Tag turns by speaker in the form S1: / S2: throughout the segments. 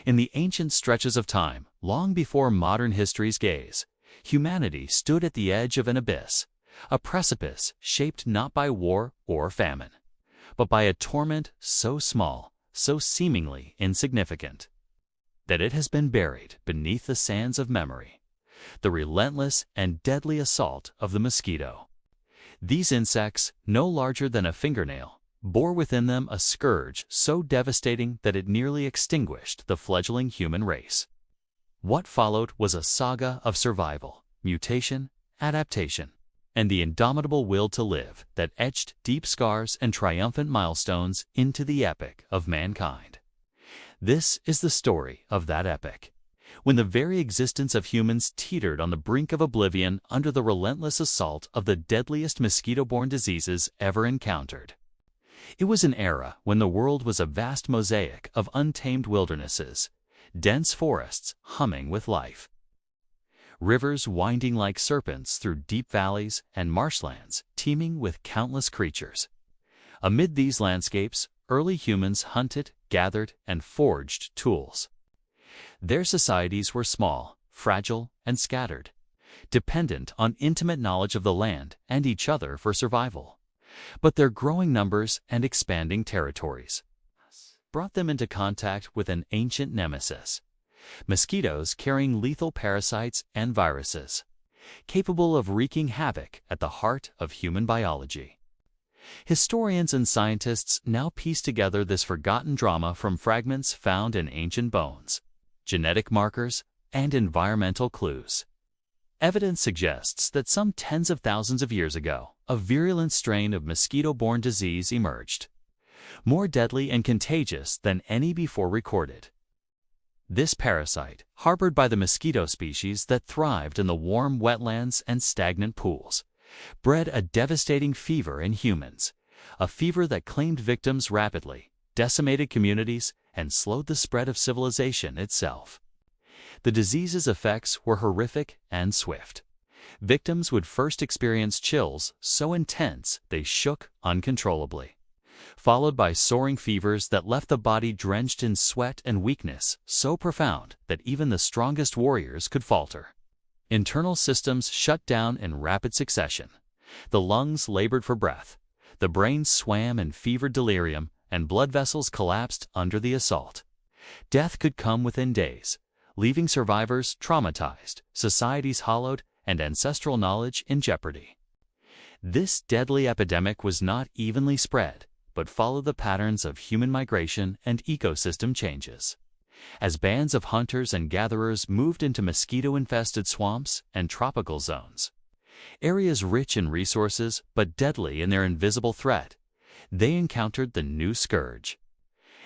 S1: In the ancient stretches of time, long before modern history's gaze, humanity stood at the edge of an abyss, a precipice shaped not by war or famine, but by a torment so small, so seemingly insignificant, that it has been buried beneath the sands of memory, the relentless and deadly assault of the mosquito. These insects, no larger than a fingernail, bore within them a scourge so devastating that it nearly extinguished the fledgling human race. What followed was a saga of survival, mutation, adaptation, and the indomitable will to live that etched deep scars and triumphant milestones into the epic of mankind. This is the story of that epic, when the very existence of humans teetered on the brink of oblivion under the relentless assault of the deadliest mosquito-borne diseases ever encountered. It was an era when the world was a vast mosaic of untamed wildernesses, dense forests humming with life, rivers winding like serpents through deep valleys, and marshlands teeming with countless creatures. Amid these landscapes, early humans hunted, gathered, and forged tools. Their societies were small, fragile, and scattered, dependent on intimate knowledge of the land and each other for survival. But their growing numbers and expanding territories brought them into contact with an ancient nemesis: mosquitoes carrying lethal parasites and viruses, capable of wreaking havoc at the heart of human biology. Historians and scientists now piece together this forgotten drama from fragments found in ancient bones, genetic markers, and environmental clues. Evidence suggests that some tens of thousands of years ago, a virulent strain of mosquito-borne disease emerged, more deadly and contagious than any before recorded. This parasite, harbored by the mosquito species that thrived in the warm wetlands and stagnant pools, bred a devastating fever in humans, a fever that claimed victims rapidly, decimated communities, and slowed the spread of civilization itself. The disease's effects were horrific and swift. Victims would first experience chills so intense they shook uncontrollably, followed by soaring fevers that left the body drenched in sweat and weakness so profound that even the strongest warriors could falter. Internal systems shut down in rapid succession. The lungs labored for breath, the brain swam in fevered delirium, and blood vessels collapsed under the assault. Death could come within days, leaving survivors traumatized, societies hollowed, and ancestral knowledge in jeopardy. This deadly epidemic was not evenly spread, but followed the patterns of human migration and ecosystem changes. As bands of hunters and gatherers moved into mosquito-infested swamps and tropical zones, areas rich in resources but deadly in their invisible threat, they encountered the new scourge.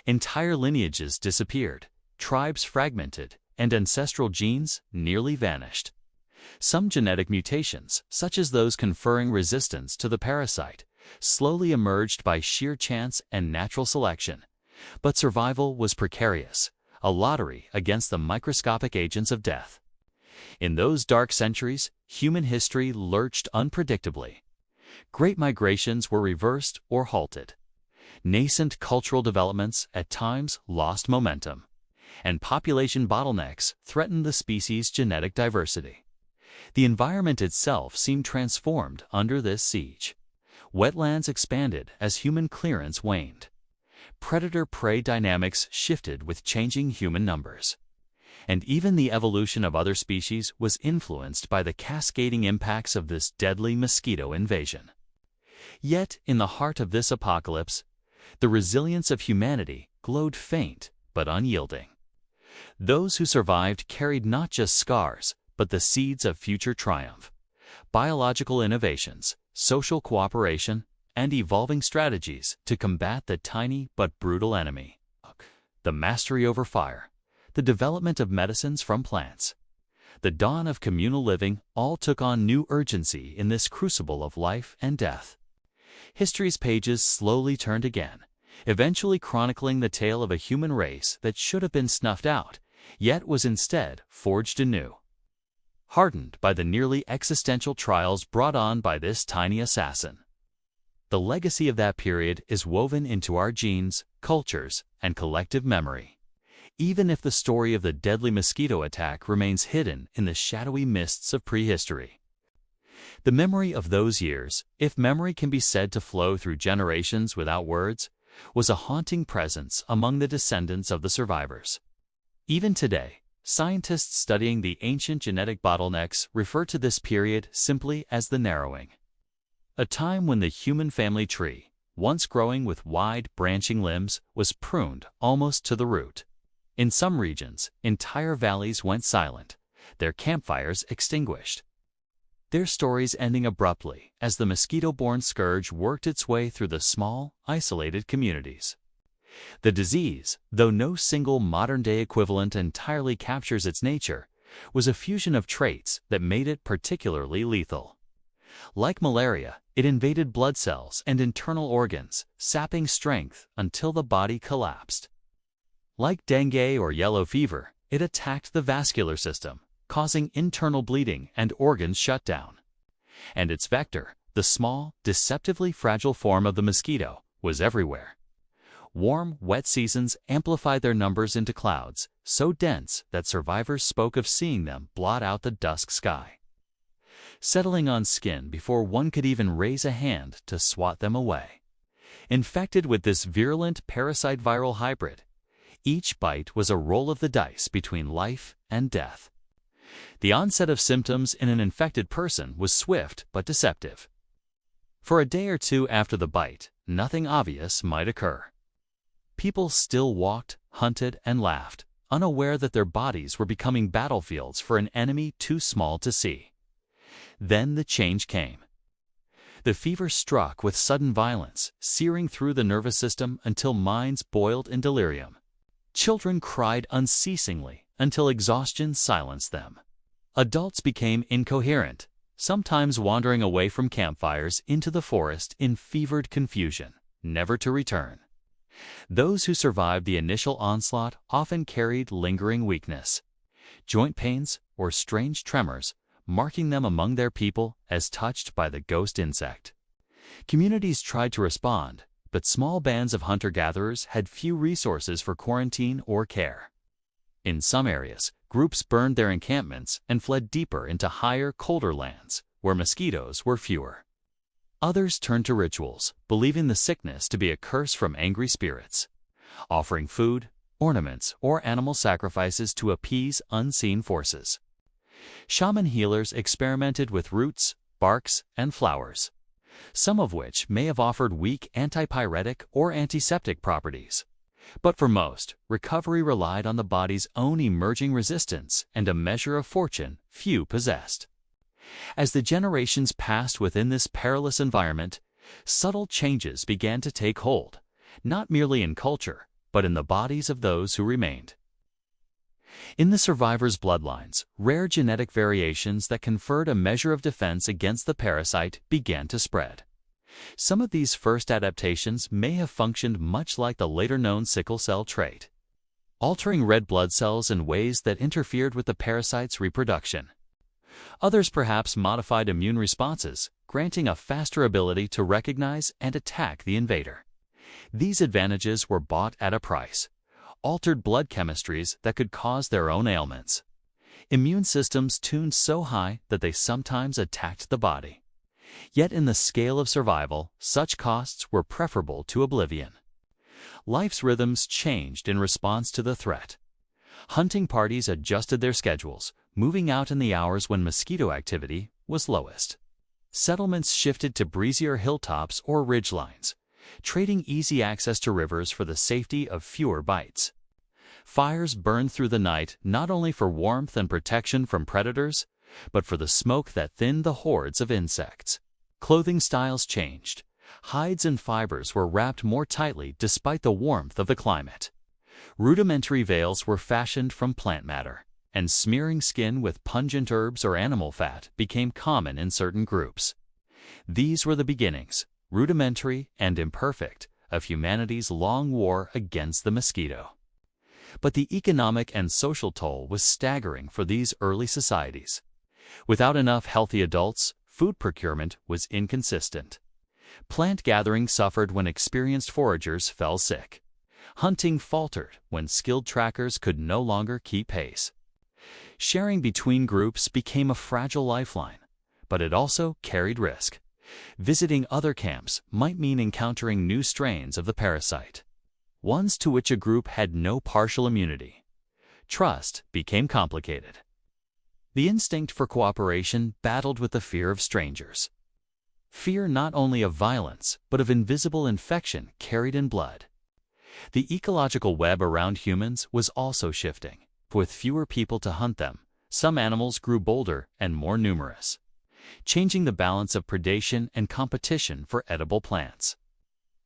S1: Entire lineages disappeared, tribes fragmented, and ancestral genes nearly vanished. Some genetic mutations, such as those conferring resistance to the parasite, slowly emerged by sheer chance and natural selection, but survival was precarious, a lottery against the microscopic agents of death. In those dark centuries, human history lurched unpredictably. Great migrations were reversed or halted. Nascent cultural developments at times lost momentum, and population bottlenecks threatened the species' genetic diversity. The environment itself seemed transformed under this siege. Wetlands expanded as human clearance waned. Predator-prey dynamics shifted with changing human numbers. And even the evolution of other species was influenced by the cascading impacts of this deadly mosquito invasion. Yet, in the heart of this apocalypse, the resilience of humanity glowed faint but unyielding. Those who survived carried not just scars, but the seeds of future triumph: biological innovations, social cooperation, and evolving strategies to combat the tiny but brutal enemy. The mastery over fire, the development of medicines from plants, the dawn of communal living all took on new urgency in this crucible of life and death. History's pages slowly turned again, eventually chronicling the tale of a human race that should have been snuffed out, yet was instead forged anew. Hardened by the nearly existential trials brought on by this tiny assassin. The legacy of that period is woven into our genes, cultures, and collective memory. even if the story of the deadly mosquito attack remains hidden in the shadowy mists of prehistory. The memory of those years, if memory can be said to flow through generations without words, was a haunting presence among the descendants of the survivors. Even today, scientists studying the ancient genetic bottlenecks refer to this period simply as the narrowing. A time when the human family tree, once growing with wide, branching limbs, was pruned almost to the root. In some regions, entire valleys went silent, their campfires extinguished. Their stories ending abruptly as the mosquito-borne scourge worked its way through the small, isolated communities. The disease, though no single modern-day equivalent entirely captures its nature, was a fusion of traits that made it particularly lethal. Like malaria, it invaded blood cells and internal organs, sapping strength until the body collapsed. Like dengue or yellow fever, it attacked the vascular system, causing internal bleeding and organs shutdown. And its vector, the small, deceptively fragile form of the mosquito, was everywhere. Warm, wet seasons amplified their numbers into clouds, so dense that survivors spoke of seeing them blot out the dusk sky, settling on skin before one could even raise a hand to swat them away. Infected with this virulent parasite-viral hybrid, each bite was a roll of the dice between life and death. The onset of symptoms in an infected person was swift but deceptive. For a day or two after the bite, nothing obvious might occur. People still walked, hunted, and laughed, unaware that their bodies were becoming battlefields for an enemy too small to see. Then the change came. The fever struck with sudden violence, searing through the nervous system until minds boiled in delirium. Children cried unceasingly until exhaustion silenced them. Adults became incoherent, sometimes wandering away from campfires into the forest in fevered confusion, never to return. Those who survived the initial onslaught often carried lingering weakness, joint pains, or strange tremors, marking them among their people as touched by the ghost insect. Communities tried to respond, but small bands of hunter-gatherers had few resources for quarantine or care. In some areas, groups burned their encampments and fled deeper into higher, colder lands, where mosquitoes were fewer. Others turned to rituals, believing the sickness to be a curse from angry spirits, offering food, ornaments, or animal sacrifices to appease unseen forces. Shaman healers experimented with roots, barks, and flowers, some of which may have offered weak antipyretic or antiseptic properties. But for most, recovery relied on the body's own emerging resistance and a measure of fortune few possessed. As the generations passed within this perilous environment, subtle changes began to take hold, not merely in culture, but in the bodies of those who remained. In the survivors' bloodlines, rare genetic variations that conferred a measure of defense against the parasite began to spread. Some of these first adaptations may have functioned much like the later-known sickle cell trait, altering red blood cells in ways that interfered with the parasite's reproduction. Others perhaps modified immune responses, granting a faster ability to recognize and attack the invader. These advantages were bought at a price: altered blood chemistries that could cause their own ailments, immune systems tuned so high that they sometimes attacked the body. Yet in the scale of survival, such costs were preferable to oblivion. Life's rhythms changed in response to the threat. Hunting parties adjusted their schedules, moving out in the hours when mosquito activity was lowest. Settlements shifted to breezier hilltops or ridgelines, trading easy access to rivers for the safety of fewer bites. Fires burned through the night not only for warmth and protection from predators, but for the smoke that thinned the hordes of insects. Clothing styles changed. Hides and fibers were wrapped more tightly despite the warmth of the climate. Rudimentary veils were fashioned from plant matter, and smearing skin with pungent herbs or animal fat became common in certain groups. These were the beginnings, rudimentary and imperfect, of humanity's long war against the mosquito. But the economic and social toll was staggering for these early societies. Without enough healthy adults, food procurement was inconsistent. Plant gathering suffered when experienced foragers fell sick. Hunting faltered when skilled trackers could no longer keep pace. Sharing between groups became a fragile lifeline, but it also carried risk. Visiting other camps might mean encountering new strains of the parasite, ones to which a group had no partial immunity. Trust became complicated. The instinct for cooperation battled with the fear of strangers. Fear not only of violence, but of invisible infection carried in blood. The ecological web around humans was also shifting. With fewer people to hunt them, some animals grew bolder and more numerous, changing the balance of predation and competition for edible plants.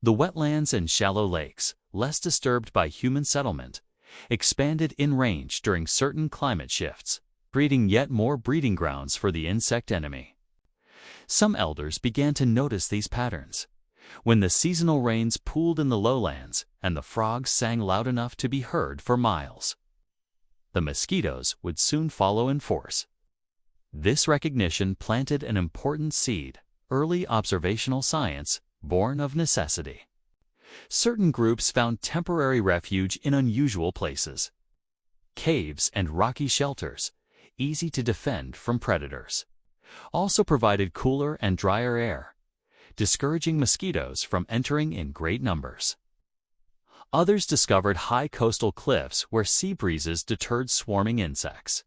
S1: The wetlands and shallow lakes, less disturbed by human settlement, expanded in range during certain climate shifts, creating yet more breeding grounds for the insect enemy. Some elders began to notice these patterns. When the seasonal rains pooled in the lowlands and the frogs sang loud enough to be heard for miles, the mosquitoes would soon follow in force. This recognition planted an important seed, early observational science, born of necessity. Certain groups found temporary refuge in unusual places. Caves and rocky shelters, easy to defend from predators, also provided cooler and drier air, discouraging mosquitoes from entering in great numbers. Others discovered high coastal cliffs where sea breezes deterred swarming insects.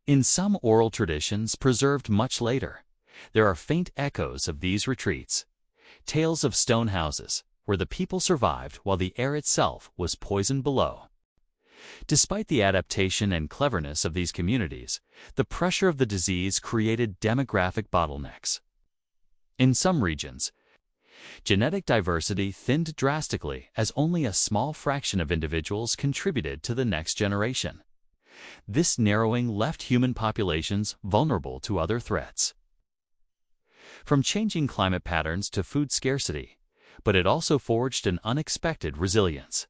S1: In some oral traditions preserved much later, there are faint echoes of these retreats, tales of stone houses, where the people survived while the air itself was poisoned below. Despite the adaptation and cleverness of these communities, the pressure of the disease created demographic bottlenecks. In some regions, genetic diversity thinned drastically as only a small fraction of individuals contributed to the next generation. This narrowing left human populations vulnerable to other threats. From changing climate patterns to food scarcity, but it also forged an unexpected resilience.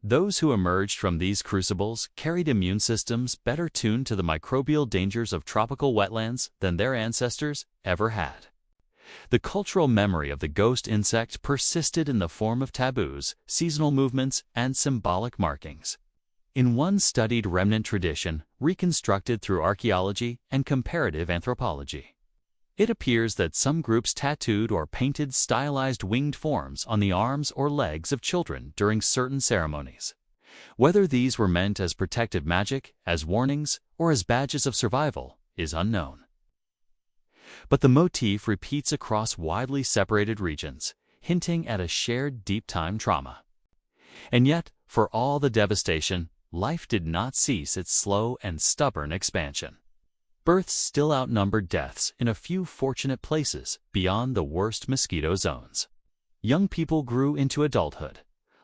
S1: Those who emerged from these crucibles carried immune systems better tuned to the microbial dangers of tropical wetlands than their ancestors ever had. The cultural memory of the ghost insect persisted in the form of taboos, seasonal movements, and symbolic markings. In one studied remnant tradition, reconstructed through archaeology and comparative anthropology, it appears that some groups tattooed or painted stylized winged forms on the arms or legs of children during certain ceremonies. Whether these were meant as protective magic, as warnings, or as badges of survival is unknown. But the motif repeats across widely separated regions, hinting at a shared deep-time trauma. And yet, for all the devastation, life did not cease its slow and stubborn expansion. Births still outnumbered deaths in a few fortunate places beyond the worst mosquito zones. Young people grew into adulthood,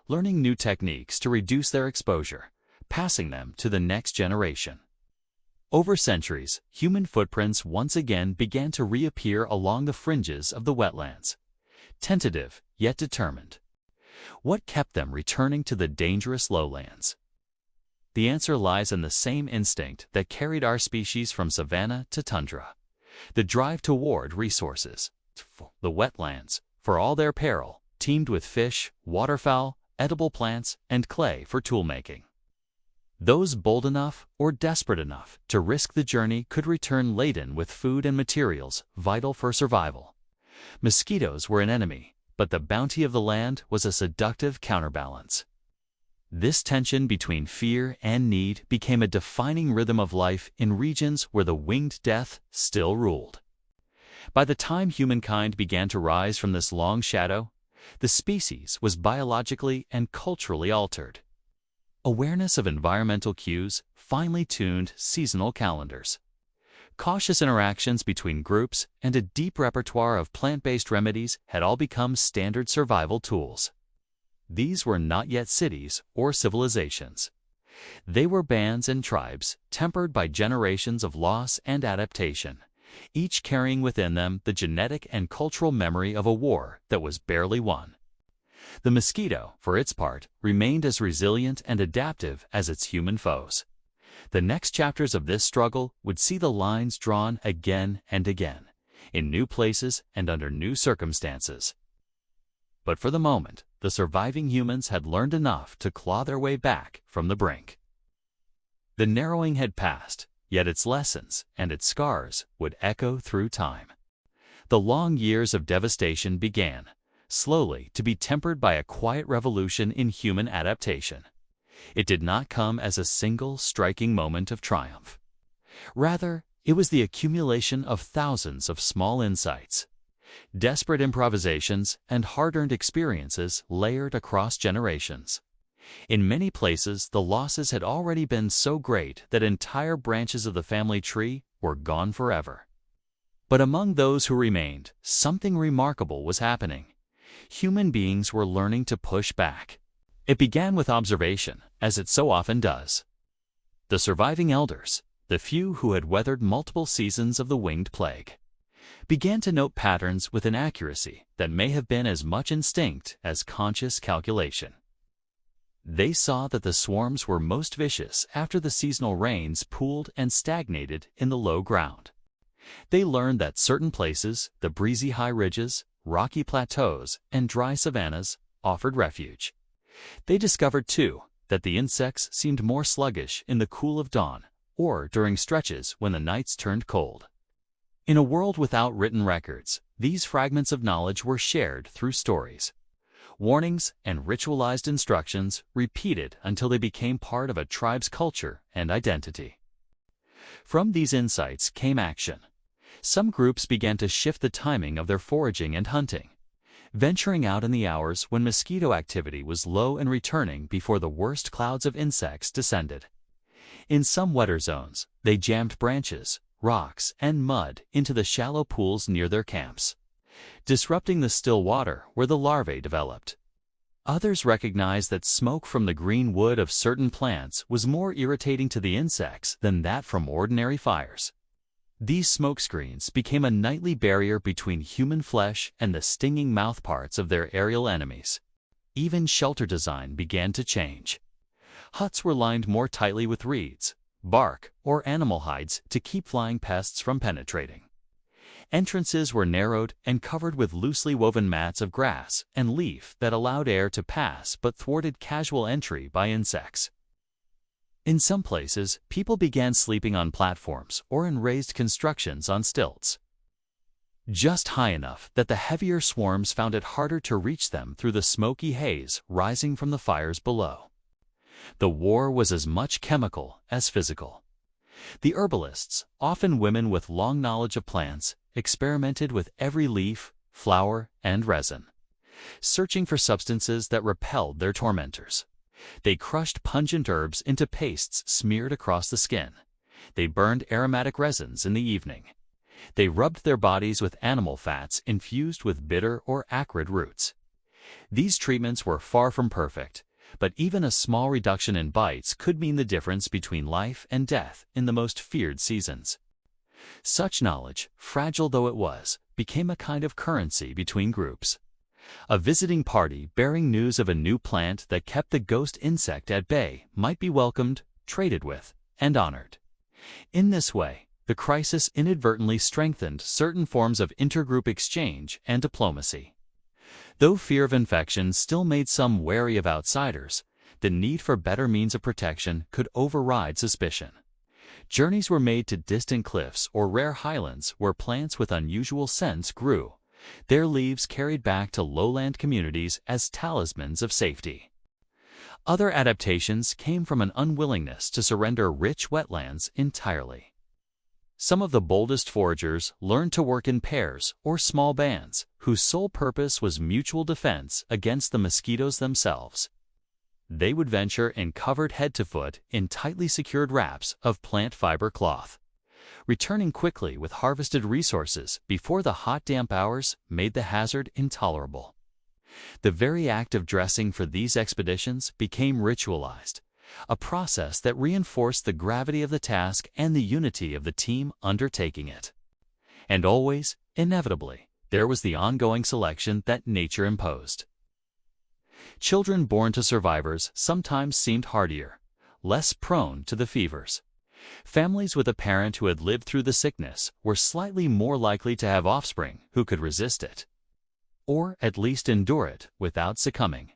S1: learning new techniques to reduce their exposure, passing them to the next generation. Over centuries, human footprints once again began to reappear along the fringes of the wetlands, tentative yet determined. What kept them returning to the dangerous lowlands? The answer lies in the same instinct that carried our species from savanna to tundra: the drive toward resources. The wetlands, for all their peril, teemed with fish, waterfowl, edible plants, and clay for toolmaking. Those bold enough or desperate enough to risk the journey could return laden with food and materials vital for survival. Mosquitoes were an enemy, but the bounty of the land was a seductive counterbalance. This tension between fear and need became a defining rhythm of life in regions where the winged death still ruled. By the time humankind began to rise from this long shadow, the species was biologically and culturally altered. Awareness of environmental cues finely tuned seasonal calendars. Cautious interactions between groups and a deep repertoire of plant-based remedies had all become standard survival tools. These were not yet cities or civilizations. They were bands and tribes, tempered by generations of loss and adaptation, each carrying within them the genetic and cultural memory of a war that was barely won. The mosquito, for its part, remained as resilient and adaptive as its human foes. The next chapters of this struggle would see the lines drawn again and again, in new places and under new circumstances. But for the moment, the surviving humans had learned enough to claw their way back from the brink. The narrowing had passed, yet its lessons and its scars would echo through time. The long years of devastation began, slowly, to be tempered by a quiet revolution in human adaptation. It did not come as a single striking moment of triumph. Rather, it was the accumulation of thousands of small insights, desperate improvisations, and hard-earned experiences layered across generations. In many places, the losses had already been so great that entire branches of the family tree were gone forever. But among those who remained, something remarkable was happening. Human beings were learning to push back. It began with observation, as it so often does. The surviving elders, the few who had weathered multiple seasons of the winged plague, began to note patterns with an accuracy that may have been as much instinct as conscious calculation. They saw that the swarms were most vicious after the seasonal rains pooled and stagnated in the low ground. They learned that certain places, the breezy high ridges, rocky plateaus, and dry savannas, offered refuge. They discovered, too, that the insects seemed more sluggish in the cool of dawn or during stretches when the nights turned cold. In a world without written records, these fragments of knowledge were shared through stories. Warnings and ritualized instructions repeated until they became part of a tribe's culture and identity. From these insights came action. Some groups began to shift the timing of their foraging and hunting, venturing out in the hours when mosquito activity was low and returning before the worst clouds of insects descended. In some wetter zones, they jammed branches, rocks, and mud into the shallow pools near their camps, disrupting the still water where the larvae developed. Others recognized that smoke from the green wood of certain plants was more irritating to the insects than that from ordinary fires. These smokescreens became a nightly barrier between human flesh and the stinging mouthparts of their aerial enemies. Even shelter design began to change. Huts were lined more tightly with reeds, bark, or animal hides to keep flying pests from penetrating. Entrances were narrowed and covered with loosely woven mats of grass and leaf that allowed air to pass but thwarted casual entry by insects. In some places, people began sleeping on platforms or in raised constructions on stilts, just high enough that the heavier swarms found it harder to reach them through the smoky haze rising from the fires below. The war was as much chemical as physical. The herbalists, often women with long knowledge of plants, experimented with every leaf, flower, and resin, searching for substances that repelled their tormentors. They crushed pungent herbs into pastes smeared across the skin. They burned aromatic resins in the evening. They rubbed their bodies with animal fats infused with bitter or acrid roots. These treatments were far from perfect, but even a small reduction in bites could mean the difference between life and death in the most feared seasons. Such knowledge, fragile though it was, became a kind of currency between groups. A visiting party bearing news of a new plant that kept the ghost insect at bay might be welcomed, traded with, and honored. In this way, the crisis inadvertently strengthened certain forms of intergroup exchange and diplomacy. Though fear of infection still made some wary of outsiders, the need for better means of protection could override suspicion. Journeys were made to distant cliffs or rare highlands where plants with unusual scents grew, their leaves carried back to lowland communities as talismans of safety. Other adaptations came from an unwillingness to surrender rich wetlands entirely. Some of the boldest foragers learned to work in pairs or small bands, whose sole purpose was mutual defense against the mosquitoes themselves. They would venture in covered head to foot in tightly secured wraps of plant fiber cloth, returning quickly with harvested resources before the hot, damp hours made the hazard intolerable. The very act of dressing for these expeditions became ritualized, a process that reinforced the gravity of the task and the unity of the team undertaking it. And always, inevitably, there was the ongoing selection that nature imposed. Children born to survivors sometimes seemed hardier, less prone to the fevers. Families with a parent who had lived through the sickness were slightly more likely to have offspring who could resist it. or at least endure it without succumbing.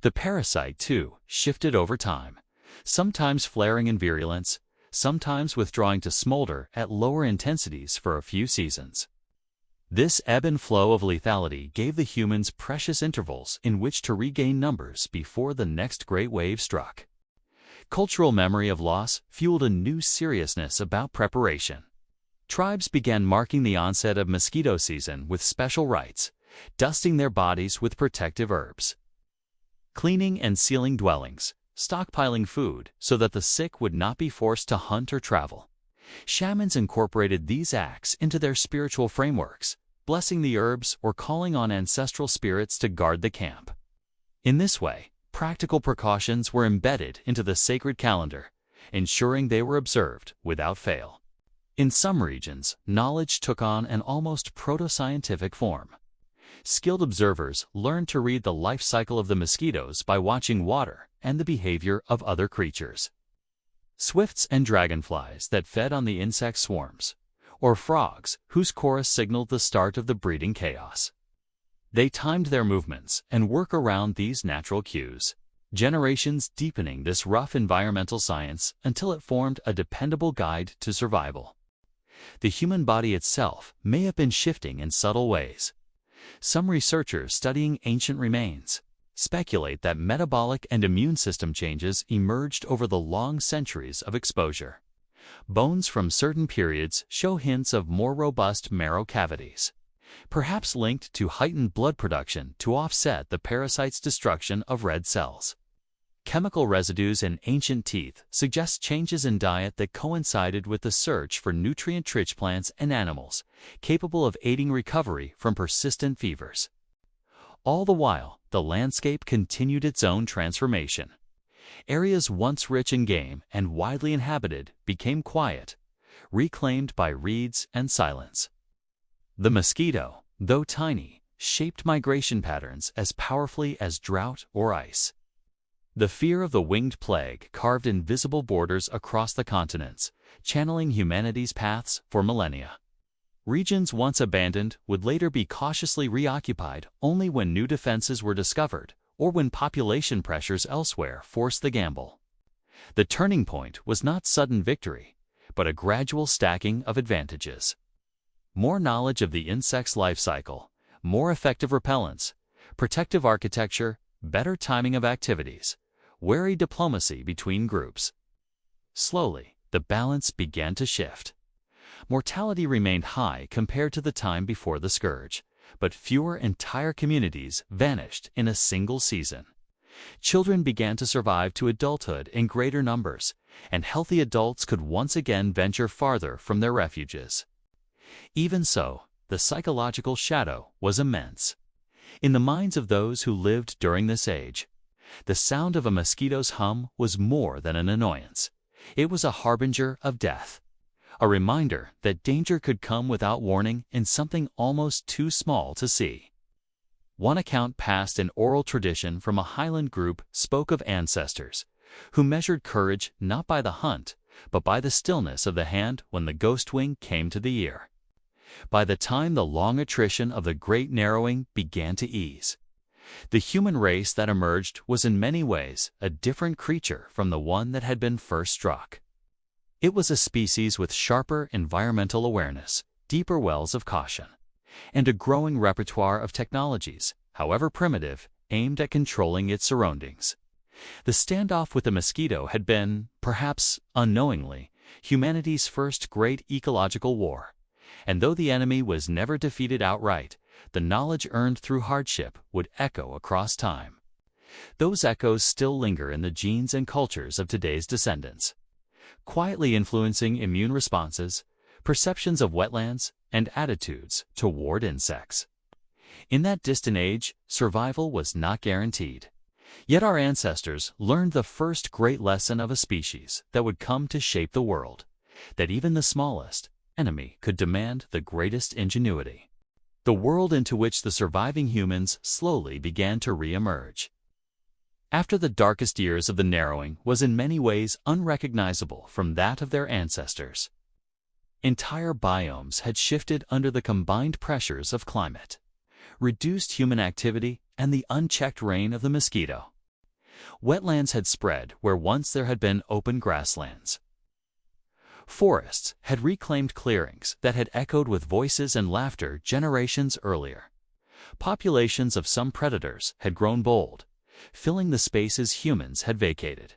S1: The parasite, too, shifted over time, sometimes flaring in virulence, sometimes withdrawing to smolder at lower intensities for a few seasons. This ebb and flow of lethality gave the humans precious intervals in which to regain numbers before the next great wave struck. Cultural memory of loss fueled a new seriousness about preparation. Tribes began marking the onset of mosquito season with special rites, dusting their bodies with protective herbs, cleaning and sealing dwellings, stockpiling food so that the sick would not be forced to hunt or travel. Shamans incorporated these acts into their spiritual frameworks, blessing the herbs or calling on ancestral spirits to guard the camp. In this way, practical precautions were embedded into the sacred calendar, ensuring they were observed without fail. In some regions, knowledge took on an almost proto-scientific form. Skilled observers learned to read the life cycle of the mosquitoes by watching water and the behavior of other creatures. Swifts and dragonflies that fed on the insect swarms, or frogs whose chorus signaled the start of the breeding chaos. They timed their movements and work around these natural cues, generations deepening this rough environmental science until it formed a dependable guide to survival. The human body itself may have been shifting in subtle ways. Some researchers studying ancient remains speculate that metabolic and immune system changes emerged over the long centuries of exposure. Bones from certain periods show hints of more robust marrow cavities, perhaps linked to heightened blood production to offset the parasite's destruction of red cells. Chemical residues in ancient teeth suggest changes in diet that coincided with the search for nutrient-rich plants and animals capable of aiding recovery from persistent fevers. All the while, the landscape continued its own transformation. Areas once rich in game and widely inhabited became quiet, reclaimed by reeds and silence. The mosquito, though tiny, shaped migration patterns as powerfully as drought or ice. The fear of the winged plague carved invisible borders across the continents, channeling humanity's paths for millennia. Regions once abandoned would later be cautiously reoccupied only when new defenses were discovered or when population pressures elsewhere forced the gamble. The turning point was not sudden victory, but a gradual stacking of advantages. More knowledge of the insect's life cycle, more effective repellents, protective architecture, better timing of activities, wary diplomacy between groups. Slowly, the balance began to shift. Mortality remained high compared to the time before the scourge, but fewer entire communities vanished in a single season. Children began to survive to adulthood in greater numbers, and healthy adults could once again venture farther from their refuges. Even so, the psychological shadow was immense. In the minds of those who lived during this age, the sound of a mosquito's hum was more than an annoyance. It was a harbinger of death, a reminder that danger could come without warning in something almost too small to see. One account passed in oral tradition from a highland group spoke of ancestors who measured courage not by the hunt, but by the stillness of the hand when the ghost wing came to the ear. By the time the long attrition of the great narrowing began to ease, the human race that emerged was in many ways a different creature from the one that had been first struck. It was a species with sharper environmental awareness, deeper wells of caution, and a growing repertoire of technologies, however primitive, aimed at controlling its surroundings. The standoff with the mosquito had been, perhaps unknowingly, humanity's first great ecological war, and though the enemy was never defeated outright, the knowledge earned through hardship would echo across time. Those echoes still linger in the genes and cultures of today's descendants, quietly influencing immune responses, perceptions of wetlands, and attitudes toward insects. In that distant age, survival was not guaranteed. Yet our ancestors learned the first great lesson of a species that would come to shape the world, that even the smallest enemy could demand the greatest ingenuity. The world into which the surviving humans slowly began to re-emerge. After the darkest years of the narrowing was in many ways unrecognizable from that of their ancestors. Entire biomes had shifted under the combined pressures of climate. reduced human activity, and the unchecked reign of the mosquito. Wetlands had spread where once there had been open grasslands. Forests had reclaimed clearings that had echoed with voices and laughter generations earlier. Populations of some predators had grown bold, filling the spaces humans had vacated.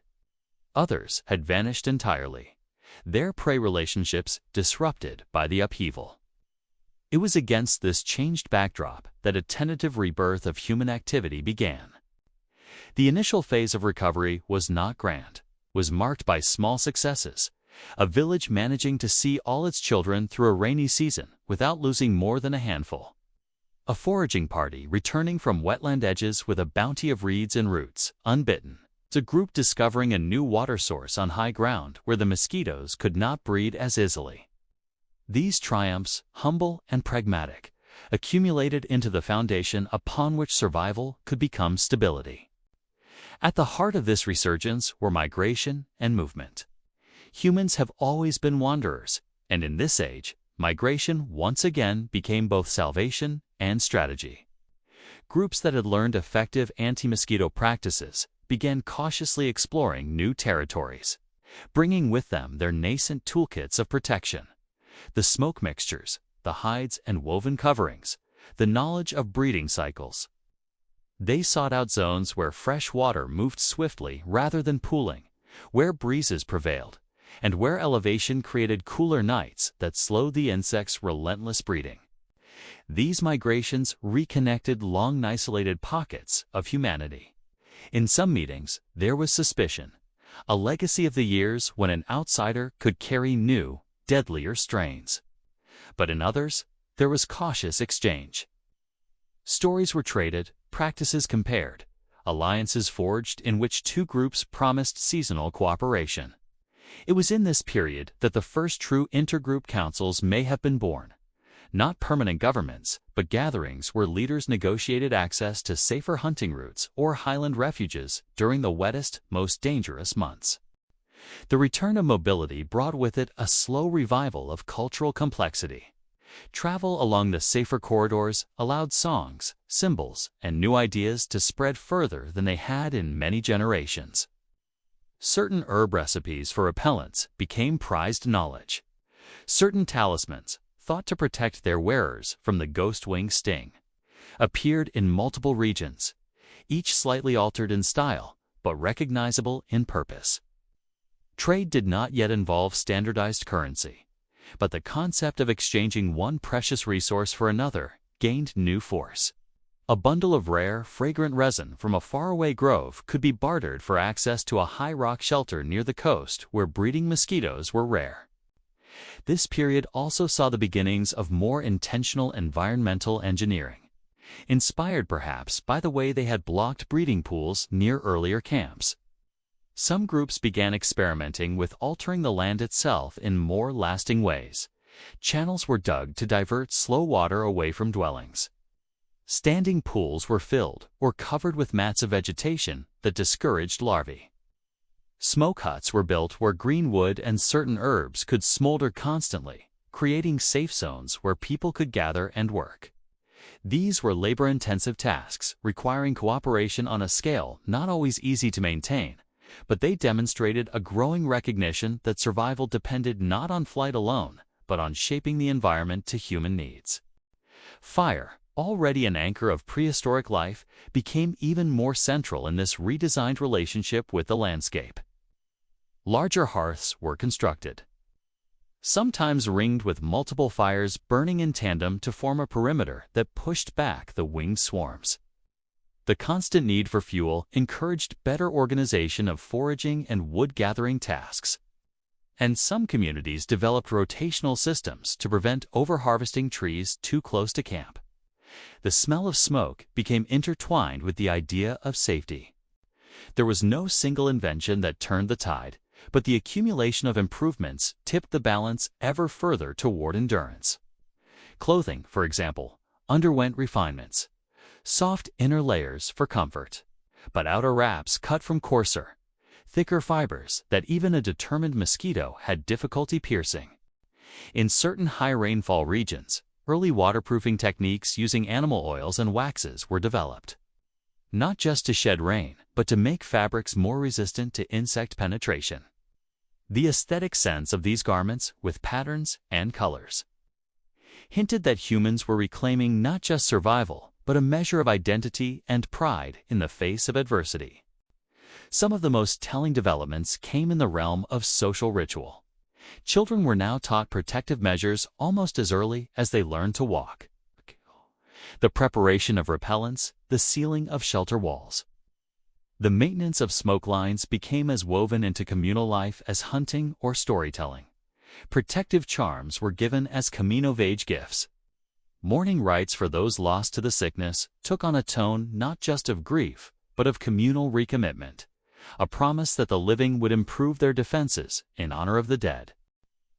S1: Others had vanished entirely, their prey relationships disrupted by the upheaval. It was against this changed backdrop that a tentative rebirth of human activity began. The initial phase of recovery was not grand, was marked by small successes, a village managing to see all its children through a rainy season without losing more than a handful. A foraging party returning from wetland edges with a bounty of reeds and roots, unbitten. It's a group discovering a new water source on high ground where the mosquitoes could not breed as easily. These triumphs, humble and pragmatic, accumulated into the foundation upon which survival could become stability. At the heart of this resurgence were migration and movement. Humans have always been wanderers, and in this age, migration once again became both salvation and strategy. Groups that had learned effective anti-mosquito practices began cautiously exploring new territories, bringing with them their nascent toolkits of protection. The smoke mixtures, the hides and woven coverings, the knowledge of breeding cycles. They sought out zones where fresh water moved swiftly rather than pooling, where breezes prevailed, and where elevation created cooler nights that slowed the insects' relentless breeding. These migrations reconnected long isolated pockets of humanity. In some meetings, there was suspicion, a legacy of the years when an outsider could carry new, deadlier strains. But in others, there was cautious exchange. Stories were traded, practices compared, alliances forged in which two groups promised seasonal cooperation. It was in this period that the first true intergroup councils may have been born. Not permanent governments, but gatherings where leaders negotiated access to safer hunting routes or highland refuges during the wettest, most dangerous months. The return of mobility brought with it a slow revival of cultural complexity. Travel along the safer corridors allowed songs, symbols, and new ideas to spread further than they had in many generations. Certain herb recipes for repellents became prized knowledge. Certain talismans, thought to protect their wearers from the ghost wing sting, appeared in multiple regions, each slightly altered in style, but recognizable in purpose. Trade did not yet involve standardized currency, but the concept of exchanging one precious resource for another gained new force. A bundle of rare, fragrant resin from a faraway grove could be bartered for access to a high rock shelter near the coast where breeding mosquitoes were rare. This period also saw the beginnings of more intentional environmental engineering, inspired perhaps by the way they had blocked breeding pools near earlier camps. Some groups began experimenting with altering the land itself in more lasting ways. Channels were dug to divert slow water away from dwellings. Standing pools were filled or covered with mats of vegetation that discouraged larvae. Smoke huts were built where green wood and certain herbs could smolder constantly, creating safe zones where people could gather and work. These were labor-intensive tasks, requiring cooperation on a scale not always easy to maintain, but they demonstrated a growing recognition that survival depended not on flight alone, but on shaping the environment to human needs. Fire, already an anchor of prehistoric life, became even more central in this redesigned relationship with the landscape. Larger hearths were constructed, sometimes ringed with multiple fires burning in tandem to form a perimeter that pushed back the winged swarms. The constant need for fuel encouraged better organization of foraging and wood-gathering tasks. And some communities developed rotational systems to prevent overharvesting trees too close to camp. The smell of smoke became intertwined with the idea of safety. There was no single invention that turned the tide, but the accumulation of improvements tipped the balance ever further toward endurance. Clothing, for example, underwent refinements. Soft inner layers for comfort, but outer wraps cut from coarser, thicker fibers that even a determined mosquito had difficulty piercing. In certain high rainfall regions, early waterproofing techniques using animal oils and waxes were developed. Not just to shed rain, but to make fabrics more resistant to insect penetration. The aesthetic sense of these garments, with patterns and colors, hinted that humans were reclaiming not just survival, but a measure of identity and pride in the face of adversity. Some of the most telling developments came in the realm of social ritual. Children were now taught protective measures almost as early as they learned to walk. The preparation of repellents, the sealing of shelter walls. The maintenance of smoke lines became as woven into communal life as hunting or storytelling. Protective charms were given as coming-of-age gifts. Mourning rites for those lost to the sickness took on a tone not just of grief, but of communal recommitment, a promise that the living would improve their defenses in honor of the dead.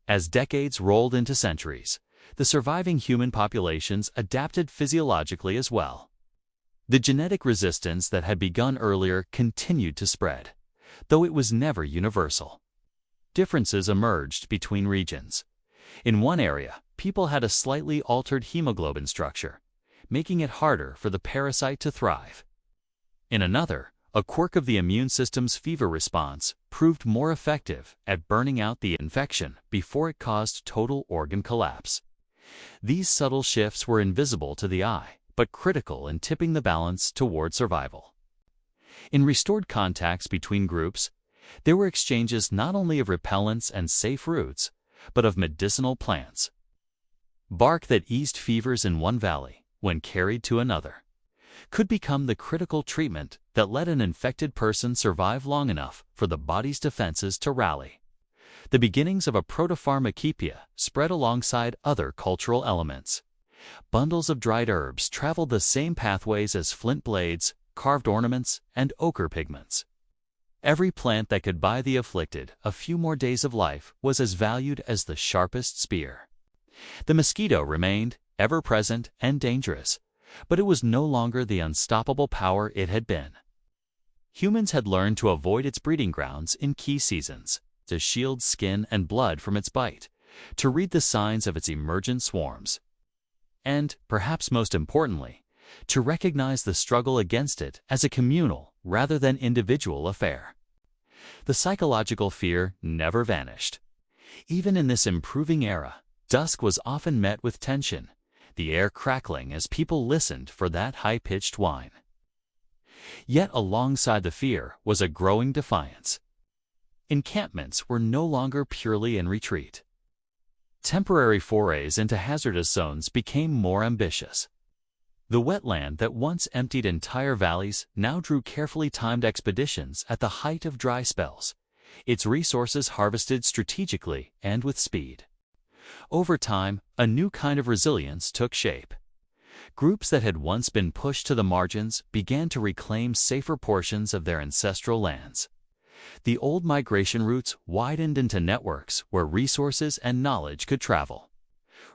S1: As decades rolled into centuries, the surviving human populations adapted physiologically as well. The genetic resistance that had begun earlier continued to spread, though it was never universal. Differences emerged between regions. In one area, people had a slightly altered hemoglobin structure, making it harder for the parasite to thrive. In another, a quirk of the immune system's fever response proved more effective at burning out the infection before it caused total organ collapse. These subtle shifts were invisible to the eye, but critical in tipping the balance toward survival. In restored contacts between groups, there were exchanges not only of repellents and safe routes, but of medicinal plants. Bark that eased fevers in one valley, when carried to another, could become the critical treatment that let an infected person survive long enough for the body's defenses to rally. The beginnings of a protopharmacopoeia spread alongside other cultural elements. Bundles of dried herbs traveled the same pathways as flint blades, carved ornaments, and ochre pigments. Every plant that could buy the afflicted a few more days of life was as valued as the sharpest spear. The mosquito remained ever-present and dangerous, but it was no longer the unstoppable power it had been. Humans had learned to avoid its breeding grounds in key seasons, to shield skin and blood from its bite, to read the signs of its emergent swarms, and, perhaps most importantly, to recognize the struggle against it as a communal rather than individual affair. The psychological fear never vanished. Even in this improving era, dusk was often met with tension, the air crackling as people listened for that high-pitched whine. Yet alongside the fear was a growing defiance. Encampments were no longer purely in retreat. Temporary forays into hazardous zones became more ambitious. The wetland that once emptied entire valleys now drew carefully timed expeditions at the height of dry spells, its resources harvested strategically and with speed. Over time, a new kind of resilience took shape. Groups that had once been pushed to the margins began to reclaim safer portions of their ancestral lands. The old migration routes widened into networks where resources and knowledge could travel.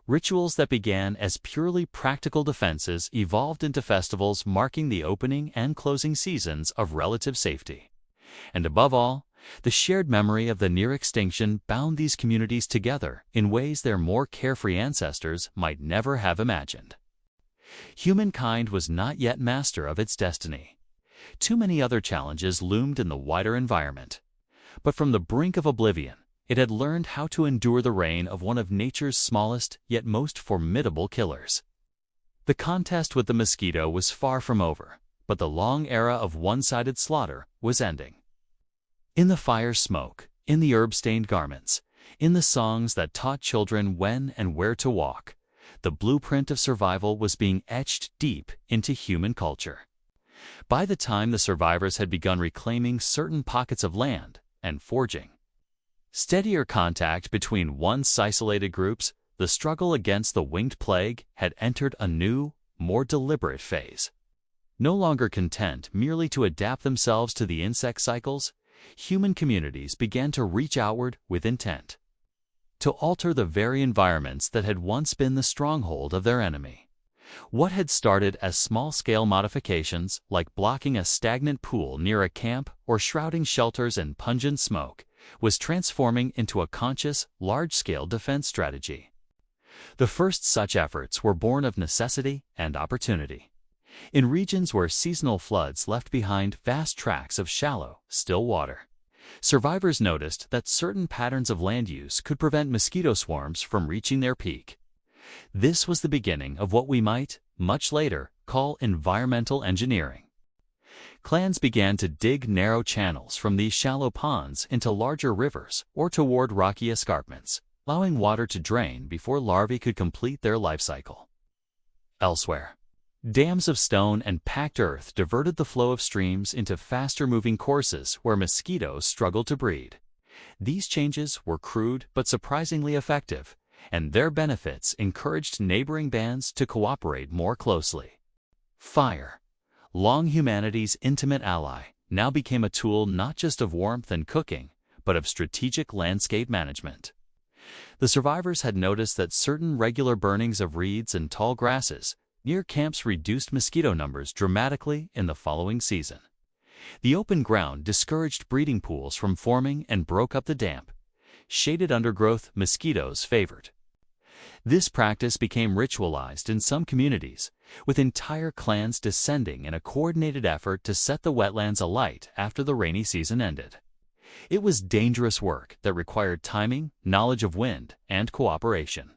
S1: Rituals that began as purely practical defenses evolved into festivals marking the opening and closing seasons of relative safety. And above all, the shared memory of the near extinction bound these communities together in ways their more carefree ancestors might never have imagined. Humankind was not yet master of its destiny. Too many other challenges loomed in the wider environment. But from the brink of oblivion, it had learned how to endure the reign of one of nature's smallest yet most formidable killers. The contest with the mosquito was far from over, but the long era of one-sided slaughter was ending. In the fire's smoke, in the herb-stained garments, in the songs that taught children when and where to walk, the blueprint of survival was being etched deep into human culture. By the time the survivors had begun reclaiming certain pockets of land and forging steadier contact between once isolated groups, the struggle against the winged plague had entered a new, more deliberate phase. No longer content merely to adapt themselves to the insect cycles, human communities began to reach outward with intent to alter the very environments that had once been the stronghold of their enemy. What had started as small-scale modifications, like blocking a stagnant pool near a camp or shrouding shelters in pungent smoke, was transforming into a conscious, large-scale defense strategy. The first such efforts were born of necessity and opportunity. In regions where seasonal floods left behind vast tracts of shallow, still water, survivors noticed that certain patterns of land use could prevent mosquito swarms from reaching their peak. This was the beginning of what we might, much later, call environmental engineering. Clans began to dig narrow channels from these shallow ponds into larger rivers or toward rocky escarpments, allowing water to drain before larvae could complete their life cycle. Elsewhere, dams of stone and packed earth diverted the flow of streams into faster-moving courses where mosquitoes struggled to breed. These changes were crude but surprisingly effective, and their benefits encouraged neighboring bands to cooperate more closely. Fire, long humanity's intimate ally, now became a tool not just of warmth and cooking, but of strategic landscape management. The survivors had noticed that certain regular burnings of reeds and tall grasses near camps reduced mosquito numbers dramatically in the following season. The open ground discouraged breeding pools from forming and broke up the damp, shaded undergrowth mosquitoes favored. This practice became ritualized in some communities, with entire clans descending in a coordinated effort to set the wetlands alight after the rainy season ended. It was dangerous work that required timing, knowledge of wind, and cooperation.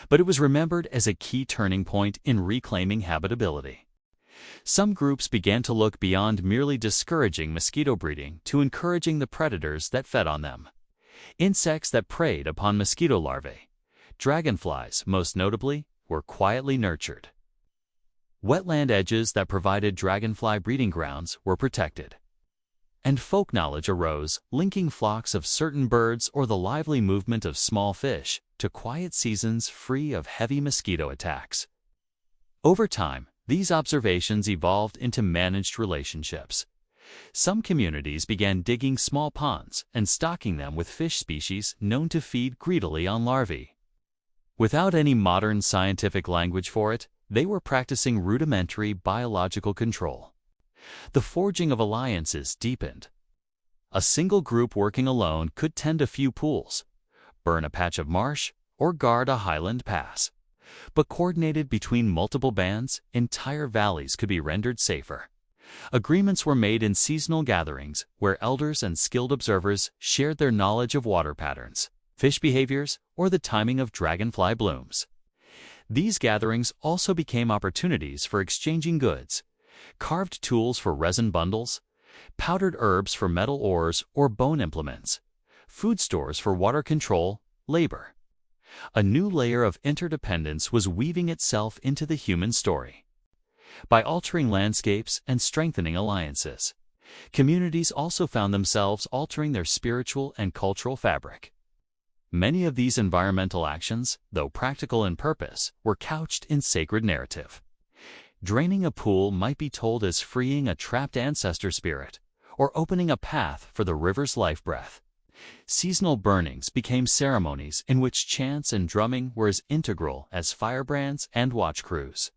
S1: But it was remembered as a key turning point in reclaiming habitability. Some groups began to look beyond merely discouraging mosquito breeding to encouraging the predators that fed on them. Insects that preyed upon mosquito larvae, dragonflies most notably, were quietly nurtured. Wetland edges that provided dragonfly breeding grounds were protected. And folk knowledge arose, linking flocks of certain birds or the lively movement of small fish to quiet seasons free of heavy mosquito attacks. Over time, these observations evolved into managed relationships. Some communities began digging small ponds and stocking them with fish species known to feed greedily on larvae. Without any modern scientific language for it, they were practicing rudimentary biological control. The forging of alliances deepened. A single group working alone could tend a few pools, burn a patch of marsh, or guard a highland pass. But coordinated between multiple bands, entire valleys could be rendered safer. Agreements were made in seasonal gatherings where elders and skilled observers shared their knowledge of water patterns, fish behaviors, or the timing of dragonfly blooms. These gatherings also became opportunities for exchanging goods, carved tools for resin bundles, powdered herbs for metal ores or bone implements, food stores for water control, labor. A new layer of interdependence was weaving itself into the human story. By altering landscapes and strengthening alliances, communities also found themselves altering their spiritual and cultural fabric. Many of these environmental actions, though practical in purpose, were couched in sacred narrative. Draining a pool might be told as freeing a trapped ancestor spirit, or opening a path for the river's life breath. Seasonal burnings became ceremonies in which chants and drumming were as integral as firebrands and watch crews.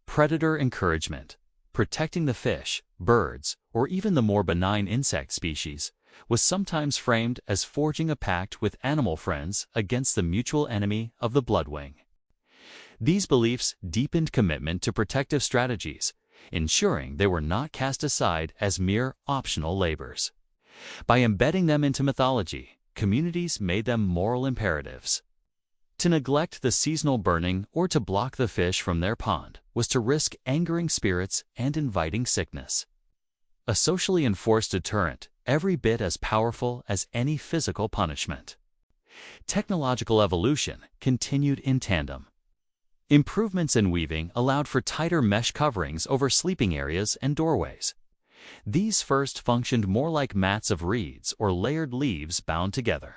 S1: Predator encouragement, protecting the fish, birds, or even the more benign insect species, was sometimes framed as forging a pact with animal friends against the mutual enemy of the bloodwing. These beliefs deepened commitment to protective strategies, ensuring they were not cast aside as mere optional labors. By embedding them into mythology, communities made them moral imperatives. To neglect the seasonal burning or to block the fish from their pond was to risk angering spirits and inviting sickness. A socially enforced deterrent, every bit as powerful as any physical punishment. Technological evolution continued in tandem. Improvements in weaving allowed for tighter mesh coverings over sleeping areas and doorways. These first functioned more like mats of reeds or layered leaves bound together.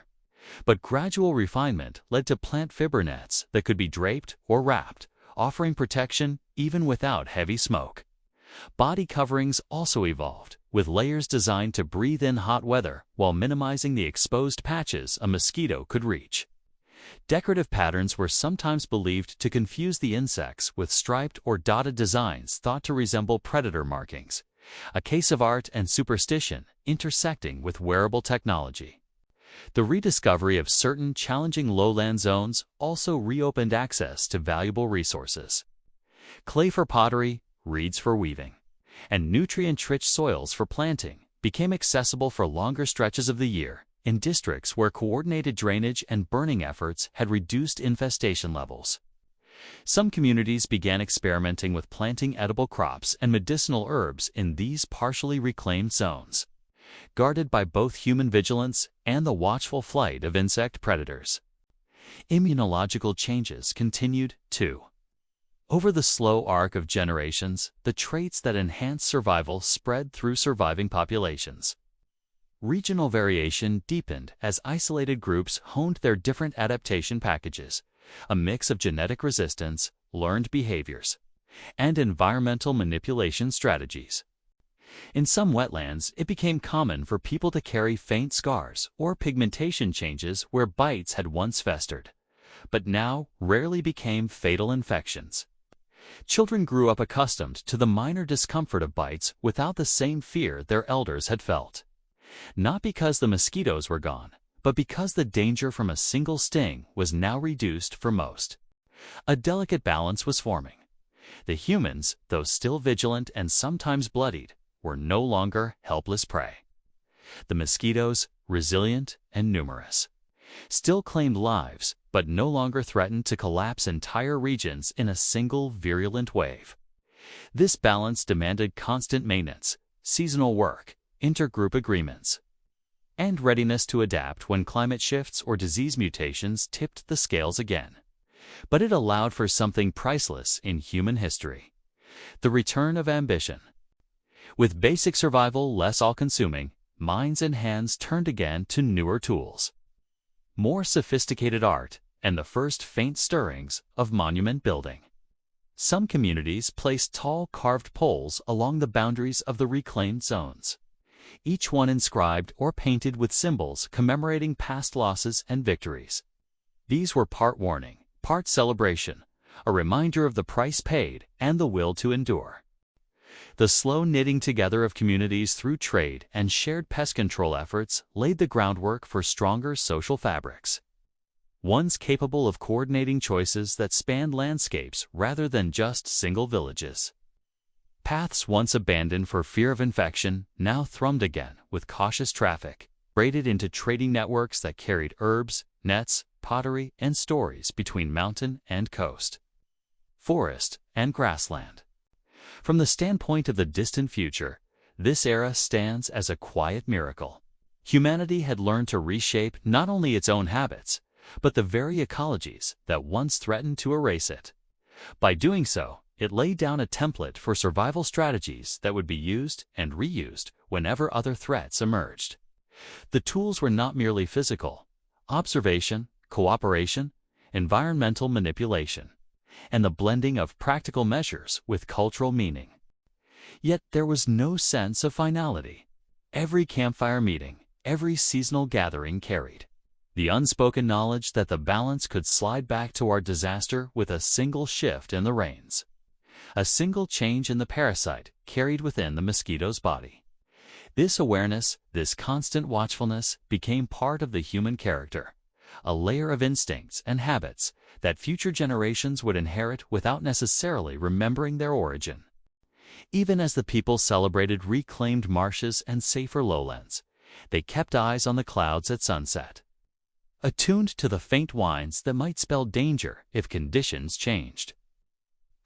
S1: But gradual refinement led to plant fiber nets that could be draped or wrapped, offering protection even without heavy smoke. Body coverings also evolved, with layers designed to breathe in hot weather while minimizing the exposed patches a mosquito could reach. Decorative patterns were sometimes believed to confuse the insects with striped or dotted designs thought to resemble predator markings, a case of art and superstition intersecting with wearable technology. The rediscovery of certain challenging lowland zones also reopened access to valuable resources. Clay for pottery, reeds for weaving, and nutrient-rich soils for planting became accessible for longer stretches of the year in districts where coordinated drainage and burning efforts had reduced infestation levels. Some communities began experimenting with planting edible crops and medicinal herbs in these partially reclaimed zones, guarded by both human vigilance and the watchful flight of insect predators. Immunological changes continued, too. Over the slow arc of generations, the traits that enhance survival spread through surviving populations. Regional variation deepened as isolated groups honed their different adaptation packages, a mix of genetic resistance, learned behaviors, and environmental manipulation strategies. In some wetlands, it became common for people to carry faint scars or pigmentation changes where bites had once festered, but now rarely became fatal infections. Children grew up accustomed to the minor discomfort of bites without the same fear their elders had felt. Not because the mosquitoes were gone, but because the danger from a single sting was now reduced for most. A delicate balance was forming. The humans, though still vigilant and sometimes bloodied, were no longer helpless prey. The mosquitoes, resilient and numerous, still claimed lives, but no longer threatened to collapse entire regions in a single virulent wave. This balance demanded constant maintenance, seasonal work, intergroup agreements, and readiness to adapt when climate shifts or disease mutations tipped the scales again. But it allowed for something priceless in human history: the return of ambition. With basic survival less all-consuming, minds and hands turned again to newer tools, more sophisticated art, and the first faint stirrings of monument building. Some communities placed tall carved poles along the boundaries of the reclaimed zones, each one inscribed or painted with symbols commemorating past losses and victories. These were part warning, part celebration, a reminder of the price paid and the will to endure. The slow knitting together of communities through trade and shared pest control efforts laid the groundwork for stronger social fabrics, ones capable of coordinating choices that spanned landscapes rather than just single villages. Paths once abandoned for fear of infection now thrummed again with cautious traffic, braided into trading networks that carried herbs, nets, pottery, and stories between mountain and coast, forest and grassland. From the standpoint of the distant future, this era stands as a quiet miracle. Humanity had learned to reshape not only its own habits, but the very ecologies that once threatened to erase it. By doing so, it laid down a template for survival strategies that would be used and reused whenever other threats emerged. The tools were not merely physical: observation, cooperation, environmental manipulation, and the blending of practical measures with cultural meaning. Yet there was no sense of finality. Every campfire meeting, every seasonal gathering carried the unspoken knowledge that the balance could slide back toward disaster with a single shift in the reins, a single change in the parasite carried within the mosquito's body. This awareness, this constant watchfulness, became part of the human character, a layer of instincts and habits that future generations would inherit without necessarily remembering their origin. Even as the people celebrated reclaimed marshes and safer lowlands, they kept eyes on the clouds at sunset, attuned to the faint whines that might spell danger if conditions changed.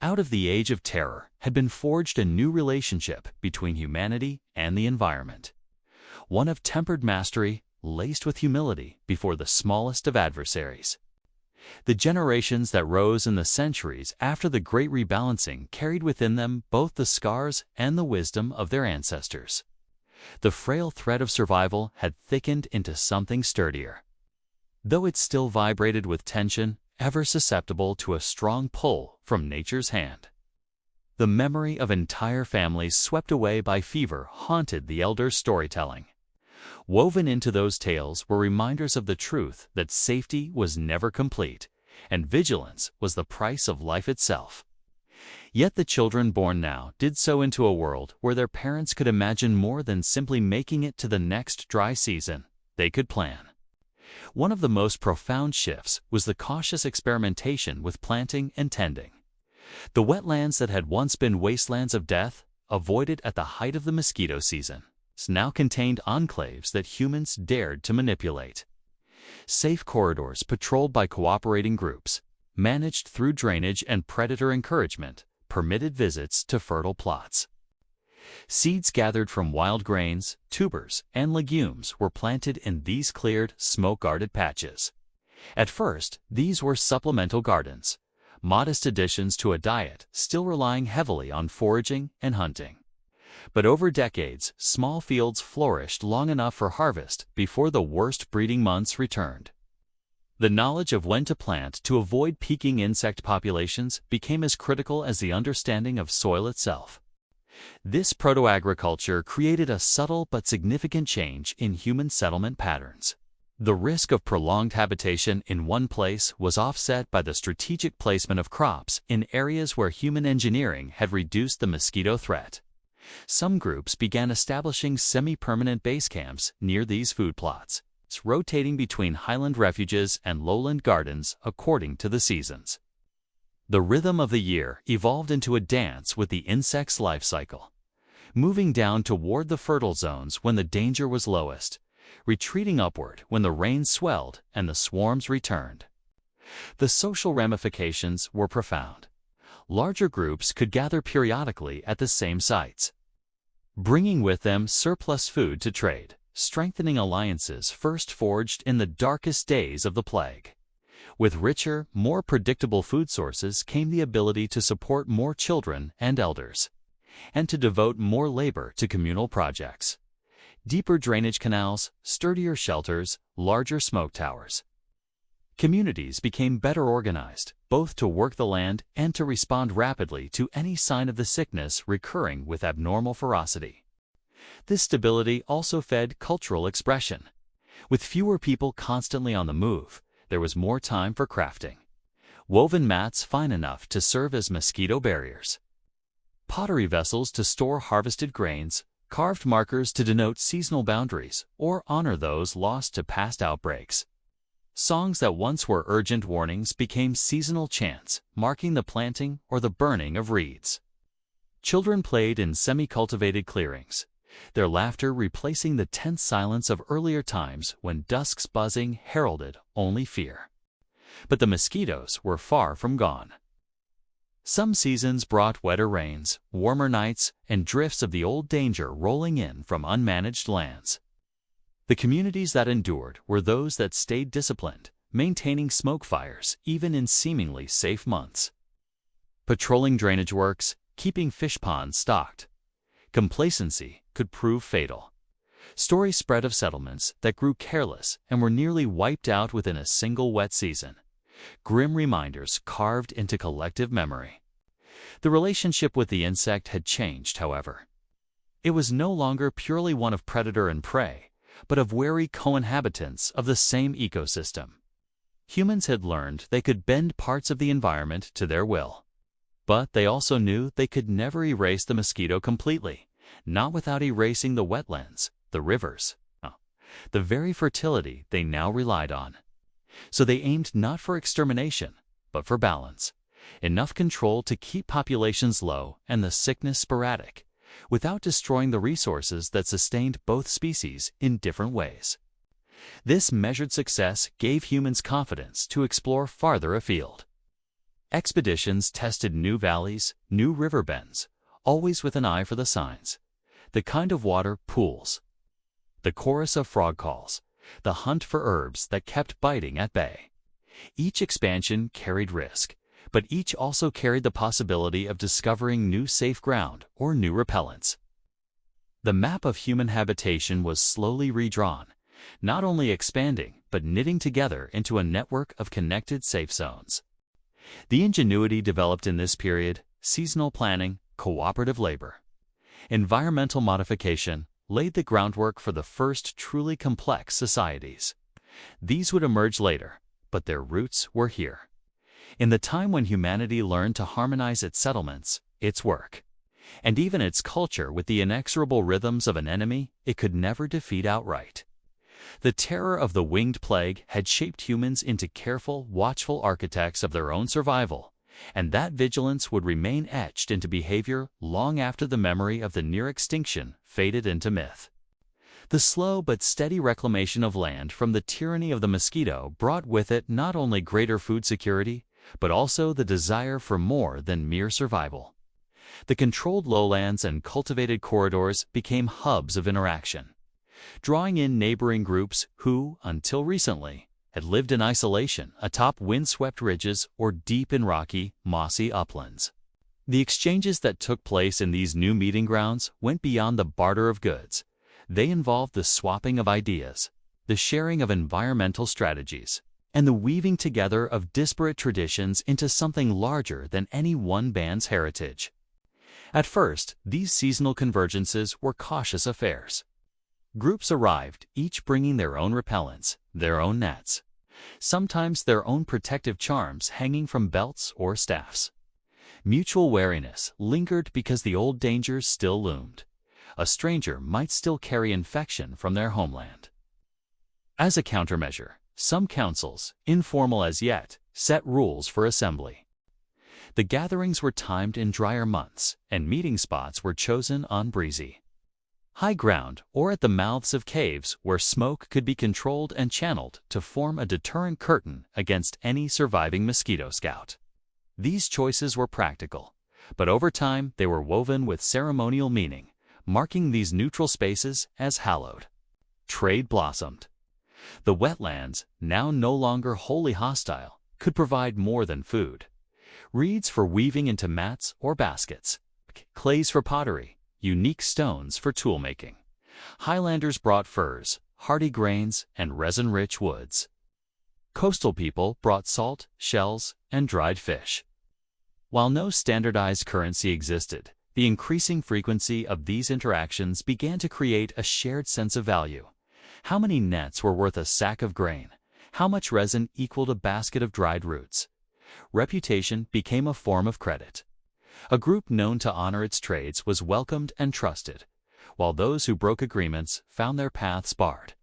S1: Out of the age of terror had been forged a new relationship between humanity and the environment, one of tempered mastery laced with humility before the smallest of adversaries. The generations that rose in the centuries after the Great Rebalancing carried within them both the scars and the wisdom of their ancestors. The frail thread of survival had thickened into something sturdier, though it still vibrated with tension, ever susceptible to a strong pull from nature's hand. The memory of entire families swept away by fever haunted the elders' storytelling. Woven into those tales were reminders of the truth that safety was never complete, and vigilance was the price of life itself. Yet the children born now did so into a world where their parents could imagine more than simply making it to the next dry season. They could plan. One of the most profound shifts was the cautious experimentation with planting and tending. The wetlands that had once been wastelands of death, avoided at the height of the mosquito season, now contained enclaves that humans dared to manipulate. Safe corridors patrolled by cooperating groups, managed through drainage and predator encouragement, permitted visits to fertile plots. Seeds gathered from wild grains, tubers, and legumes were planted in these cleared, smoke-guarded patches. At first, these were supplemental gardens, modest additions to a diet still relying heavily on foraging and hunting. But over decades, small fields flourished long enough for harvest before the worst breeding months returned. The knowledge of when to plant to avoid peaking insect populations became as critical as the understanding of soil itself. This proto-agriculture created a subtle but significant change in human settlement patterns. The risk of prolonged habitation in one place was offset by the strategic placement of crops in areas where human engineering had reduced the mosquito threat. Some groups began establishing semi-permanent base camps near these food plots, rotating between highland refuges and lowland gardens according to the seasons. The rhythm of the year evolved into a dance with the insect's life cycle, moving down toward the fertile zones when the danger was lowest, retreating upward when the rains swelled and the swarms returned. The social ramifications were profound. Larger groups could gather periodically at the same sites, bringing with them surplus food to trade, strengthening alliances first forged in the darkest days of the plague. With richer, more predictable food sources came the ability to support more children and elders, and to devote more labor to communal projects. Deeper drainage canals, sturdier shelters, larger smoke towers. Communities became better organized, both to work the land and to respond rapidly to any sign of the sickness recurring with abnormal ferocity. This stability also fed cultural expression. With fewer people constantly on the move, there was more time for crafting. Woven mats fine enough to serve as mosquito barriers. Pottery vessels to store harvested grains, carved markers to denote seasonal boundaries or honor those lost to past outbreaks. Songs that once were urgent warnings became seasonal chants, marking the planting or the burning of reeds. Children played in semi-cultivated clearings, their laughter replacing the tense silence of earlier times when dusk's buzzing heralded only fear. But the mosquitoes were far from gone. Some seasons brought wetter rains, warmer nights, and drifts of the old danger rolling in from unmanaged lands. The communities that endured were those that stayed disciplined, maintaining smoke fires even in seemingly safe months. Patrolling drainage works, keeping fish ponds stocked. Complacency could prove fatal. Stories spread of settlements that grew careless and were nearly wiped out within a single wet season. Grim reminders carved into collective memory. The relationship with the insect had changed, however. It was no longer purely one of predator and prey, but of wary co-inhabitants of the same ecosystem. Humans had learned they could bend parts of the environment to their will. But they also knew they could never erase the mosquito completely, not without erasing the wetlands, the rivers, the very fertility they now relied on. So they aimed not for extermination, but for balance. Enough control to keep populations low and the sickness sporadic, without destroying the resources that sustained both species in different ways. This measured success gave humans confidence to explore farther afield. Expeditions tested new valleys, new river bends, always with an eye for the signs. The kind of water pools, the chorus of frog calls, the hunt for herbs that kept biting at bay. Each expansion carried risk, but each also carried the possibility of discovering new safe ground or new repellents. The map of human habitation was slowly redrawn, not only expanding but knitting together into a network of connected safe zones. The ingenuity developed in this period, seasonal planning, cooperative labor, environmental modification, laid the groundwork for the first truly complex societies. These would emerge later, but their roots were here. In the time when humanity learned to harmonize its settlements, its work, and even its culture with the inexorable rhythms of an enemy it could never defeat outright. The terror of the winged plague had shaped humans into careful, watchful architects of their own survival, and that vigilance would remain etched into behavior long after the memory of the near extinction faded into myth. The slow but steady reclamation of land from the tyranny of the mosquito brought with it not only greater food security, but also the desire for more than mere survival. The controlled lowlands and cultivated corridors became hubs of interaction, drawing in neighboring groups who, until recently, had lived in isolation atop windswept ridges or deep in rocky, mossy uplands. The exchanges that took place in these new meeting grounds went beyond the barter of goods. They involved the swapping of ideas, the sharing of environmental strategies, and the weaving together of disparate traditions into something larger than any one band's heritage. At first, these seasonal convergences were cautious affairs. Groups arrived, each bringing their own repellents, their own nets, sometimes their own protective charms hanging from belts or staffs. Mutual wariness lingered because the old dangers still loomed. A stranger might still carry infection from their homeland. As a countermeasure, some councils, informal as yet, set rules for assembly. The gatherings were timed in drier months, and meeting spots were chosen on breezy high ground or at the mouths of caves where smoke could be controlled and channeled to form a deterrent curtain against any surviving mosquito scout. These choices were practical, but over time they were woven with ceremonial meaning, marking these neutral spaces as hallowed. Trade blossomed. The wetlands, now no longer wholly hostile, could provide more than food. Reeds for weaving into mats or baskets, clays for pottery, unique stones for tool-making. Highlanders brought furs, hardy grains, and resin-rich woods. Coastal people brought salt, shells, and dried fish. While no standardized currency existed, the increasing frequency of these interactions began to create a shared sense of value. How many nets were worth a sack of grain? How much resin equaled a basket of dried roots? Reputation became a form of credit. A group known to honor its trades was welcomed and trusted, while those who broke agreements found their paths barred.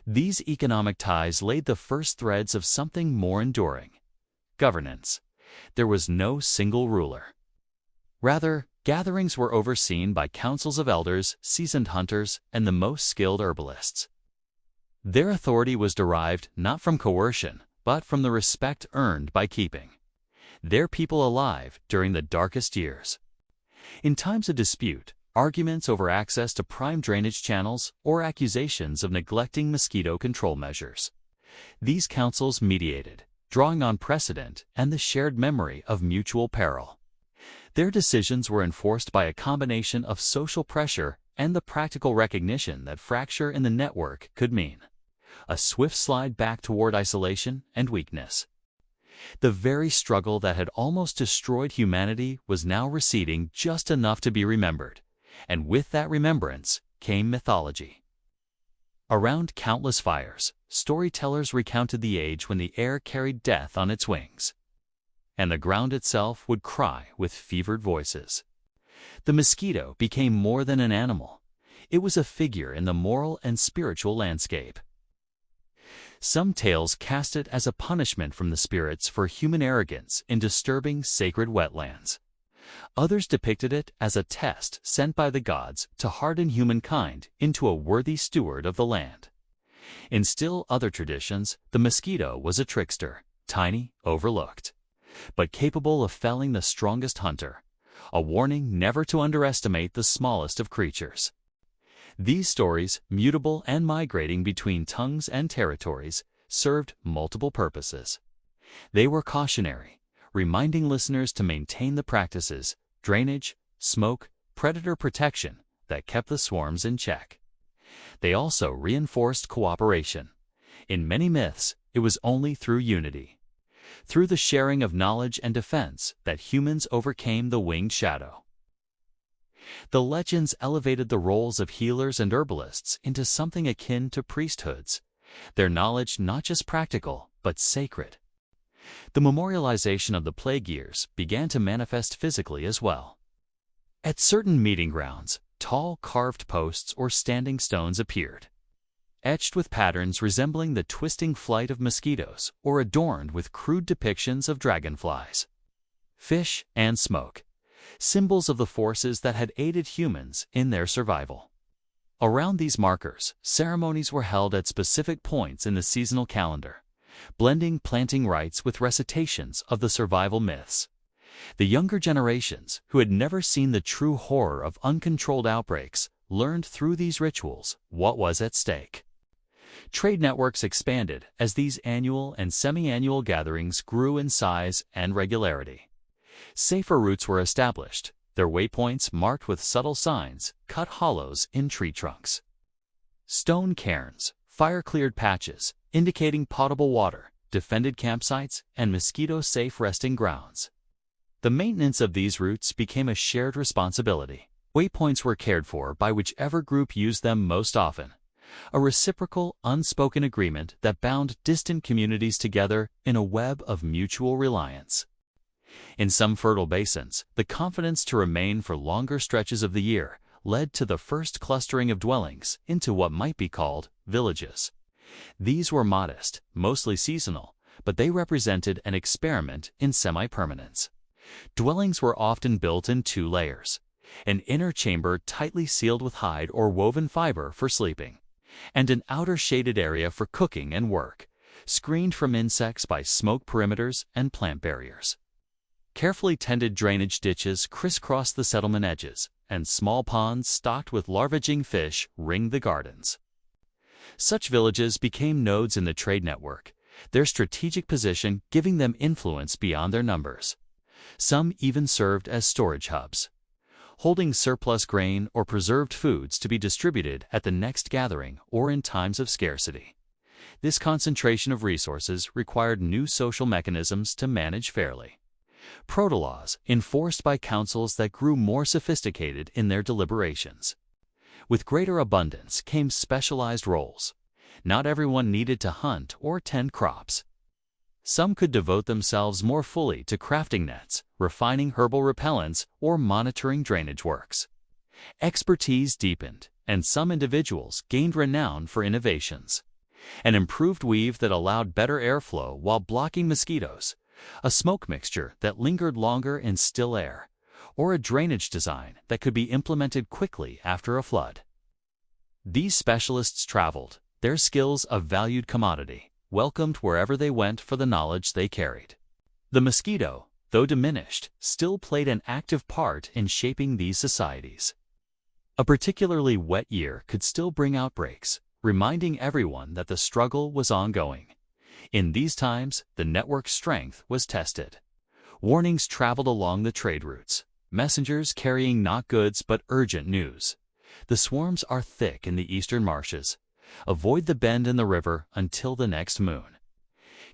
S1: These economic ties laid the first threads of something more enduring: governance. There was no single ruler. Rather, gatherings were overseen by councils of elders, seasoned hunters, and the most skilled herbalists. Their authority was derived not from coercion, but from the respect earned by keeping their people alive during the darkest years. In times of dispute, arguments over access to prime drainage channels, or accusations of neglecting mosquito control measures, these councils mediated, drawing on precedent and the shared memory of mutual peril. Their decisions were enforced by a combination of social pressure and the practical recognition that fracture in the network could mean a swift slide back toward isolation and weakness. The very struggle that had almost destroyed humanity was now receding just enough to be remembered, and with that remembrance came mythology. Around countless fires, storytellers recounted the age when the air carried death on its wings, and the ground itself would cry with fevered voices. The mosquito became more than an animal. It was a figure in the moral and spiritual landscape. Some tales cast it as a punishment from the spirits for human arrogance in disturbing sacred wetlands. Others depicted it as a test sent by the gods to harden humankind into a worthy steward of the land. In still other traditions, the mosquito was a trickster, tiny, overlooked, but capable of felling the strongest hunter, a warning never to underestimate the smallest of creatures. These stories, mutable and migrating between tongues and territories, served multiple purposes. They were cautionary, reminding listeners to maintain the practices, drainage, smoke, predator protection that kept the swarms in check. They also reinforced cooperation. In many myths, it was only through unity, through the sharing of knowledge and defense, that humans overcame the winged shadow. The legends elevated the roles of healers and herbalists into something akin to priesthoods, their knowledge not just practical, but sacred. The memorialization of the plague years began to manifest physically as well. At certain meeting grounds, tall carved posts or standing stones appeared. etched with patterns resembling the twisting flight of mosquitoes or adorned with crude depictions of dragonflies. Fish and smoke, symbols of the forces that had aided humans in their survival. Around these markers, ceremonies were held at specific points in the seasonal calendar, blending planting rites with recitations of the survival myths. The younger generations, who had never seen the true horror of uncontrolled outbreaks, learned through these rituals what was at stake. Trade networks expanded as these annual and semi-annual gatherings grew in size and regularity. Safer routes were established, their waypoints marked with subtle signs, cut hollows in tree trunks. Stone cairns, fire-cleared patches, indicating potable water, defended campsites, and mosquito-safe resting grounds. The maintenance of these routes became a shared responsibility. Waypoints were cared for by whichever group used them most often, a reciprocal, unspoken agreement that bound distant communities together in a web of mutual reliance. In some fertile basins, the confidence to remain for longer stretches of the year led to the first clustering of dwellings into what might be called villages. These were modest, mostly seasonal, but they represented an experiment in semi-permanence. Dwellings were often built in two layers, an inner chamber tightly sealed with hide or woven fiber for sleeping, and an outer shaded area for cooking and work, screened from insects by smoke perimeters and plant barriers. Carefully tended drainage ditches crisscrossed the settlement edges, and small ponds stocked with larvaging fish ringed the gardens. Such villages became nodes in the trade network, their strategic position giving them influence beyond their numbers. Some even served as storage hubs, holding surplus grain or preserved foods to be distributed at the next gathering or in times of scarcity. This concentration of resources required new social mechanisms to manage fairly. Proto-laws enforced by councils that grew more sophisticated in their deliberations. With greater abundance came specialized roles. Not everyone needed to hunt or tend crops. Some could devote themselves more fully to crafting nets, refining herbal repellents, or monitoring drainage works. Expertise deepened, and some individuals gained renown for innovations. An improved weave that allowed better airflow while blocking mosquitoes, a smoke mixture that lingered longer in still air, or a drainage design that could be implemented quickly after a flood. These specialists traveled, their skills a valued commodity, welcomed wherever they went for the knowledge they carried. The mosquito, though diminished, still played an active part in shaping these societies. A particularly wet year could still bring outbreaks, reminding everyone that the struggle was ongoing. In these times, the network's strength was tested. Warnings traveled along the trade routes, messengers carrying not goods but urgent news. The swarms are thick in the eastern marshes. Avoid the bend in the river until the next moon.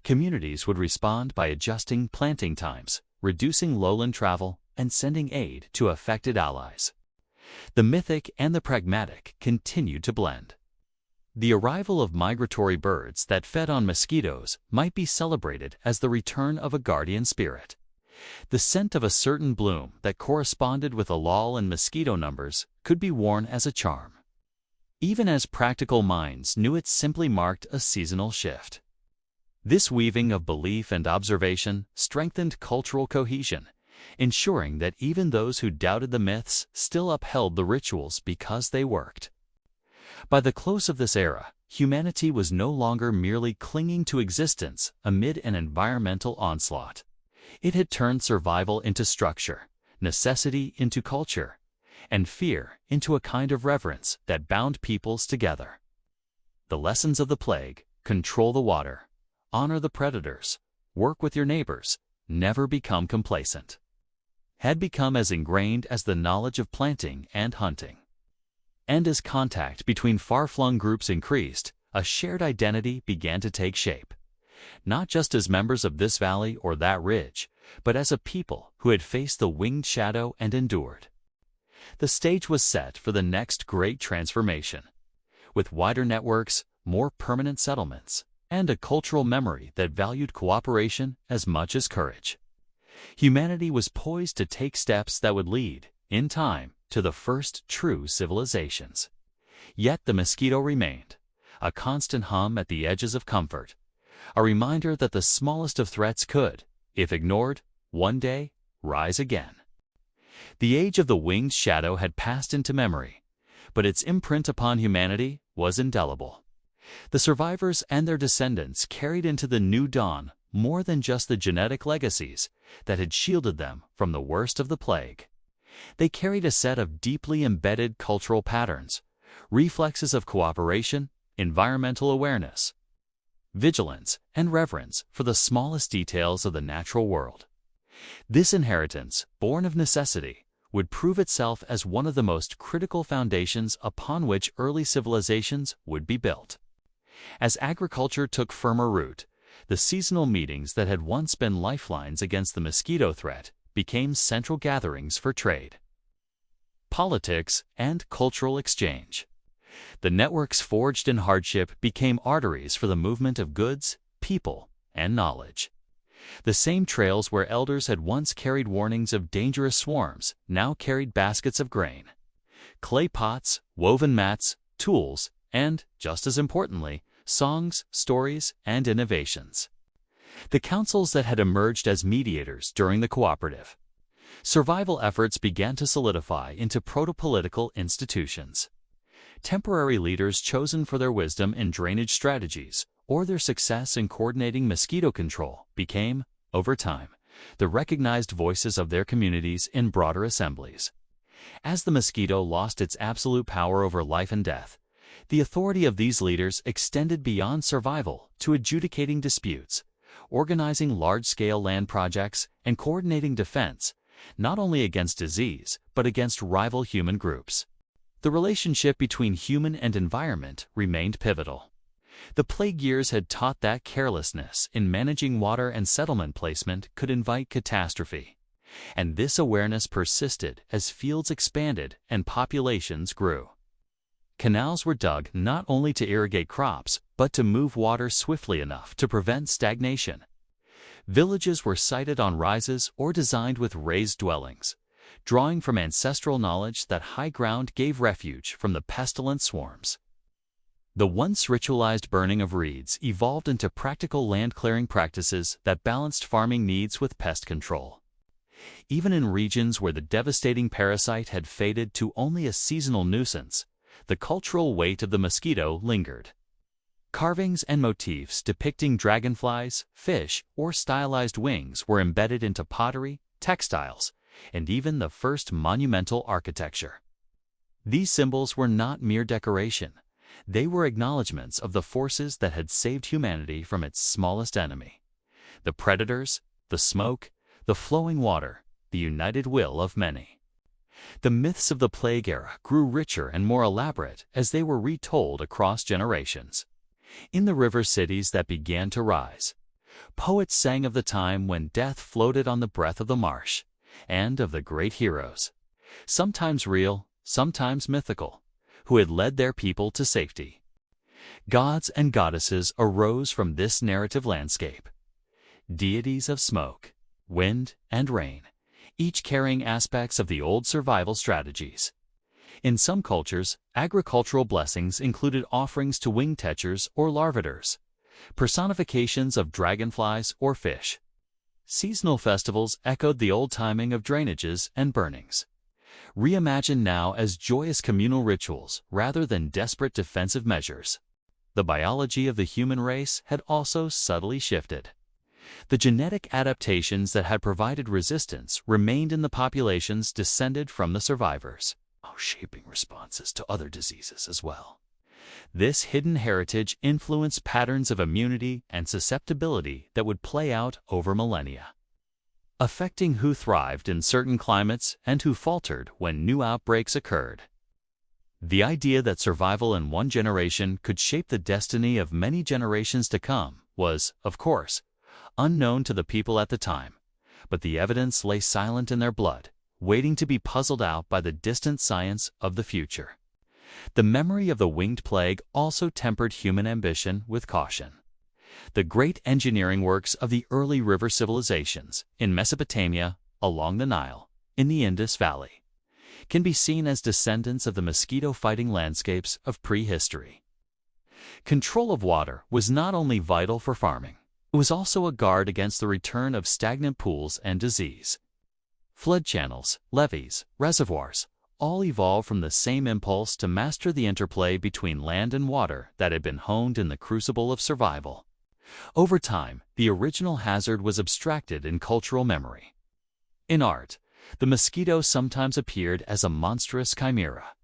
S1: Communities would respond by adjusting planting times, reducing lowland travel, and sending aid to affected allies. The mythic and the pragmatic continued to blend. The arrival of migratory birds that fed on mosquitoes might be celebrated as the return of a guardian spirit. The scent of a certain bloom that corresponded with a lull in mosquito numbers could be worn as a charm. Even as practical minds knew it simply marked a seasonal shift. This weaving of belief and observation strengthened cultural cohesion, ensuring that even those who doubted the myths still upheld the rituals because they worked. By the close of this era, humanity was no longer merely clinging to existence amid an environmental onslaught. It had turned survival into structure, necessity into culture, and fear into a kind of reverence that bound peoples together. The lessons of the plague: control the water, honor the predators, work with your neighbors, never become complacent, had become as ingrained as the knowledge of planting and hunting. And as contact between far-flung groups increased, a shared identity began to take shape, not just as members of this valley or that ridge, but as a people who had faced the winged shadow and endured. The stage was set for the next great transformation, with wider networks, more permanent settlements, and a cultural memory that valued cooperation as much as courage. Humanity was poised to take steps that would lead, in time, to the first true civilizations. Yet the mosquito remained, a constant hum at the edges of comfort, a reminder that the smallest of threats could, if ignored, one day rise again. The age of the winged shadow had passed into memory, but its imprint upon humanity was indelible. The survivors and their descendants carried into the new dawn more than just the genetic legacies that had shielded them from the worst of the plague. They carried a set of deeply embedded cultural patterns, reflexes of cooperation, environmental awareness, vigilance, and reverence for the smallest details of the natural world. This inheritance, born of necessity, would prove itself as one of the most critical foundations upon which early civilizations would be built. As agriculture took firmer root, the seasonal meetings that had once been lifelines against the mosquito threat became central gatherings for trade, politics, and cultural exchange. The networks forged in hardship became arteries for the movement of goods, people, and knowledge. The same trails where elders had once carried warnings of dangerous swarms now carried baskets of grain, clay pots, woven mats, tools, and, just as importantly, songs, stories, and innovations. The councils that had emerged as mediators during the cooperative survival efforts began to solidify into proto-political institutions. Temporary leaders chosen for their wisdom in drainage strategies or their success in coordinating mosquito control became, over time, the recognized voices of their communities in broader assemblies. As the mosquito lost its absolute power over life and death, the authority of these leaders extended beyond survival to adjudicating disputes, organizing large-scale land projects, and coordinating defense, not only against disease, but against rival human groups. The relationship between human and environment remained pivotal. The plague years had taught that carelessness in managing water and settlement placement could invite catastrophe, and this awareness persisted as fields expanded and populations grew. Canals were dug not only to irrigate crops, but to move water swiftly enough to prevent stagnation. Villages were sited on rises or designed with raised dwellings, drawing from ancestral knowledge that high ground gave refuge from the pestilent swarms. The once ritualized burning of reeds evolved into practical land-clearing practices that balanced farming needs with pest control. Even in regions where the devastating parasite had faded to only a seasonal nuisance, the cultural weight of the mosquito lingered. Carvings and motifs depicting dragonflies, fish, or stylized wings were embedded into pottery, textiles, and even the first monumental architecture. These symbols were not mere decoration. They were acknowledgments of the forces that had saved humanity from its smallest enemy: the predators, the smoke, the flowing water, the united will of many. The myths of the plague era grew richer and more elaborate as they were retold across generations. In the river cities that began to rise, poets sang of the time when death floated on the breath of the marsh, and of the great heroes, sometimes real, sometimes mythical, who had led their people to safety. Gods and goddesses arose from this narrative landscape, deities of smoke, wind, and rain, each carrying aspects of the old survival strategies. In some cultures, agricultural blessings included offerings to wing-catchers or larvators, personifications of dragonflies or fish. Seasonal festivals echoed the old timing of drainages and burnings, reimagined now as joyous communal rituals rather than desperate defensive measures. The biology of the human race had also subtly shifted. The genetic adaptations that had provided resistance remained in the populations descended from the survivors, shaping responses to other diseases as well. This hidden heritage influenced patterns of immunity and susceptibility that would play out over millennia, affecting who thrived in certain climates and who faltered when new outbreaks occurred. The idea that survival in one generation could shape the destiny of many generations to come was, of course, unknown to the people at the time, but the evidence lay silent in their blood, waiting to be puzzled out by the distant science of the future. The memory of the winged plague also tempered human ambition with caution. The great engineering works of the early river civilizations in Mesopotamia, along the Nile, in the Indus Valley, can be seen as descendants of the mosquito-fighting landscapes of prehistory. Control of water was not only vital for farming, it was also a guard against the return of stagnant pools and disease. Flood channels, levees, reservoirs, all evolved from the same impulse to master the interplay between land and water that had been honed in the crucible of survival. Over time, the original hazard was abstracted in cultural memory. In art, the mosquito sometimes appeared as a monstrous chimera.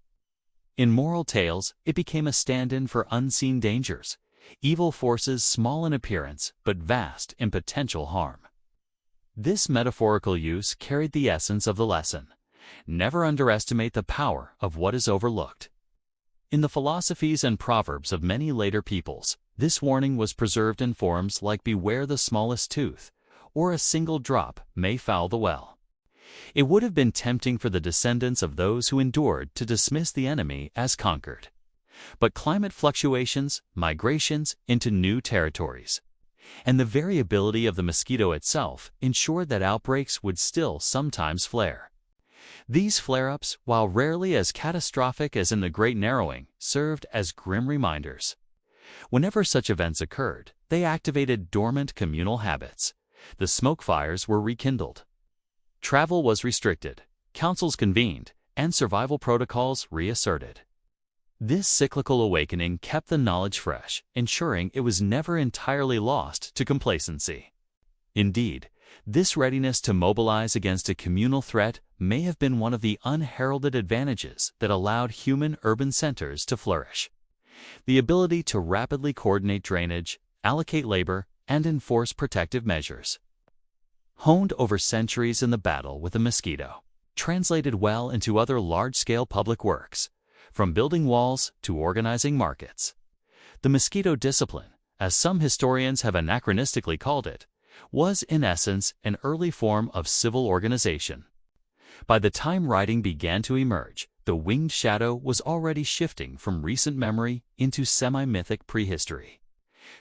S1: In moral tales, it became a stand-in for unseen dangers, evil forces small in appearance but vast in potential harm. This metaphorical use carried the essence of the lesson: never underestimate the power of what is overlooked. In the philosophies and proverbs of many later peoples, this warning was preserved in forms like "beware the smallest tooth," or "a single drop may foul the well." It would have been tempting for the descendants of those who endured to dismiss the enemy as conquered. But climate fluctuations, migrations into new territories, and the variability of the mosquito itself ensured that outbreaks would still sometimes flare. These flare-ups, while rarely as catastrophic as in the Great Narrowing, served as grim reminders. Whenever such events occurred, they activated dormant communal habits. The smoke fires were rekindled. Travel was restricted, councils convened, and survival protocols reasserted. This cyclical awakening kept the knowledge fresh, ensuring it was never entirely lost to complacency. Indeed, this readiness to mobilize against a communal threat may have been one of the unheralded advantages that allowed human urban centers to flourish. The ability to rapidly coordinate drainage, allocate labor, and enforce protective measures. Honed over centuries in the battle with the mosquito, translated well into other large-scale public works, from building walls to organizing markets. The mosquito discipline, as some historians have anachronistically called it, was in essence an early form of civil organization. By the time writing began to emerge, the winged shadow was already shifting from recent memory into semi-mythic prehistory.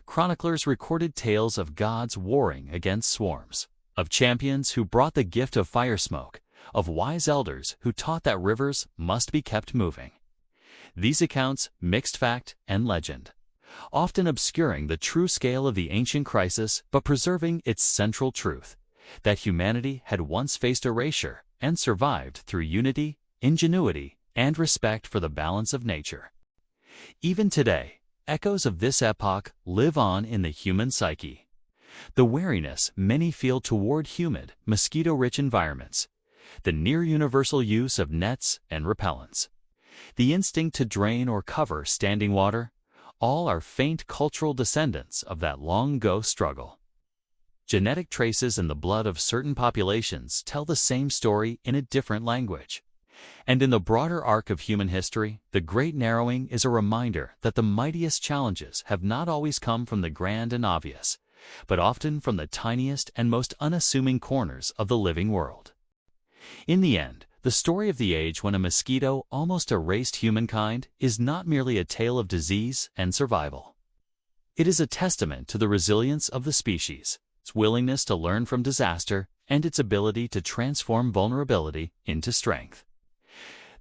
S1: Chroniclers recorded tales of gods warring against swarms, of champions who brought the gift of fire smoke, of wise elders who taught that rivers must be kept moving. These accounts mixed fact and legend, often obscuring the true scale of the ancient crisis but preserving its central truth, that humanity had once faced erasure and survived through unity, ingenuity, and respect for the balance of nature. Even today, echoes of this epoch live on in the human psyche. The wariness many feel toward humid, mosquito-rich environments, the near-universal use of nets and repellents, the instinct to drain or cover standing water, all are faint cultural descendants of that long-ago struggle. Genetic traces in the blood of certain populations tell the same story in a different language. And in the broader arc of human history, the Great Narrowing is a reminder that the mightiest challenges have not always come from the grand and obvious, but often from the tiniest and most unassuming corners of the living world. In the end, the story of the age when a mosquito almost erased humankind is not merely a tale of disease and survival. It is a testament to the resilience of the species, its willingness to learn from disaster, and its ability to transform vulnerability into strength.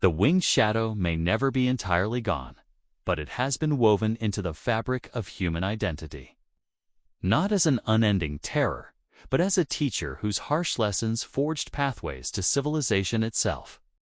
S1: The winged shadow may never be entirely gone, but it has been woven into the fabric of human identity. Not as an unending terror, but as a teacher whose harsh lessons forged pathways to civilization itself.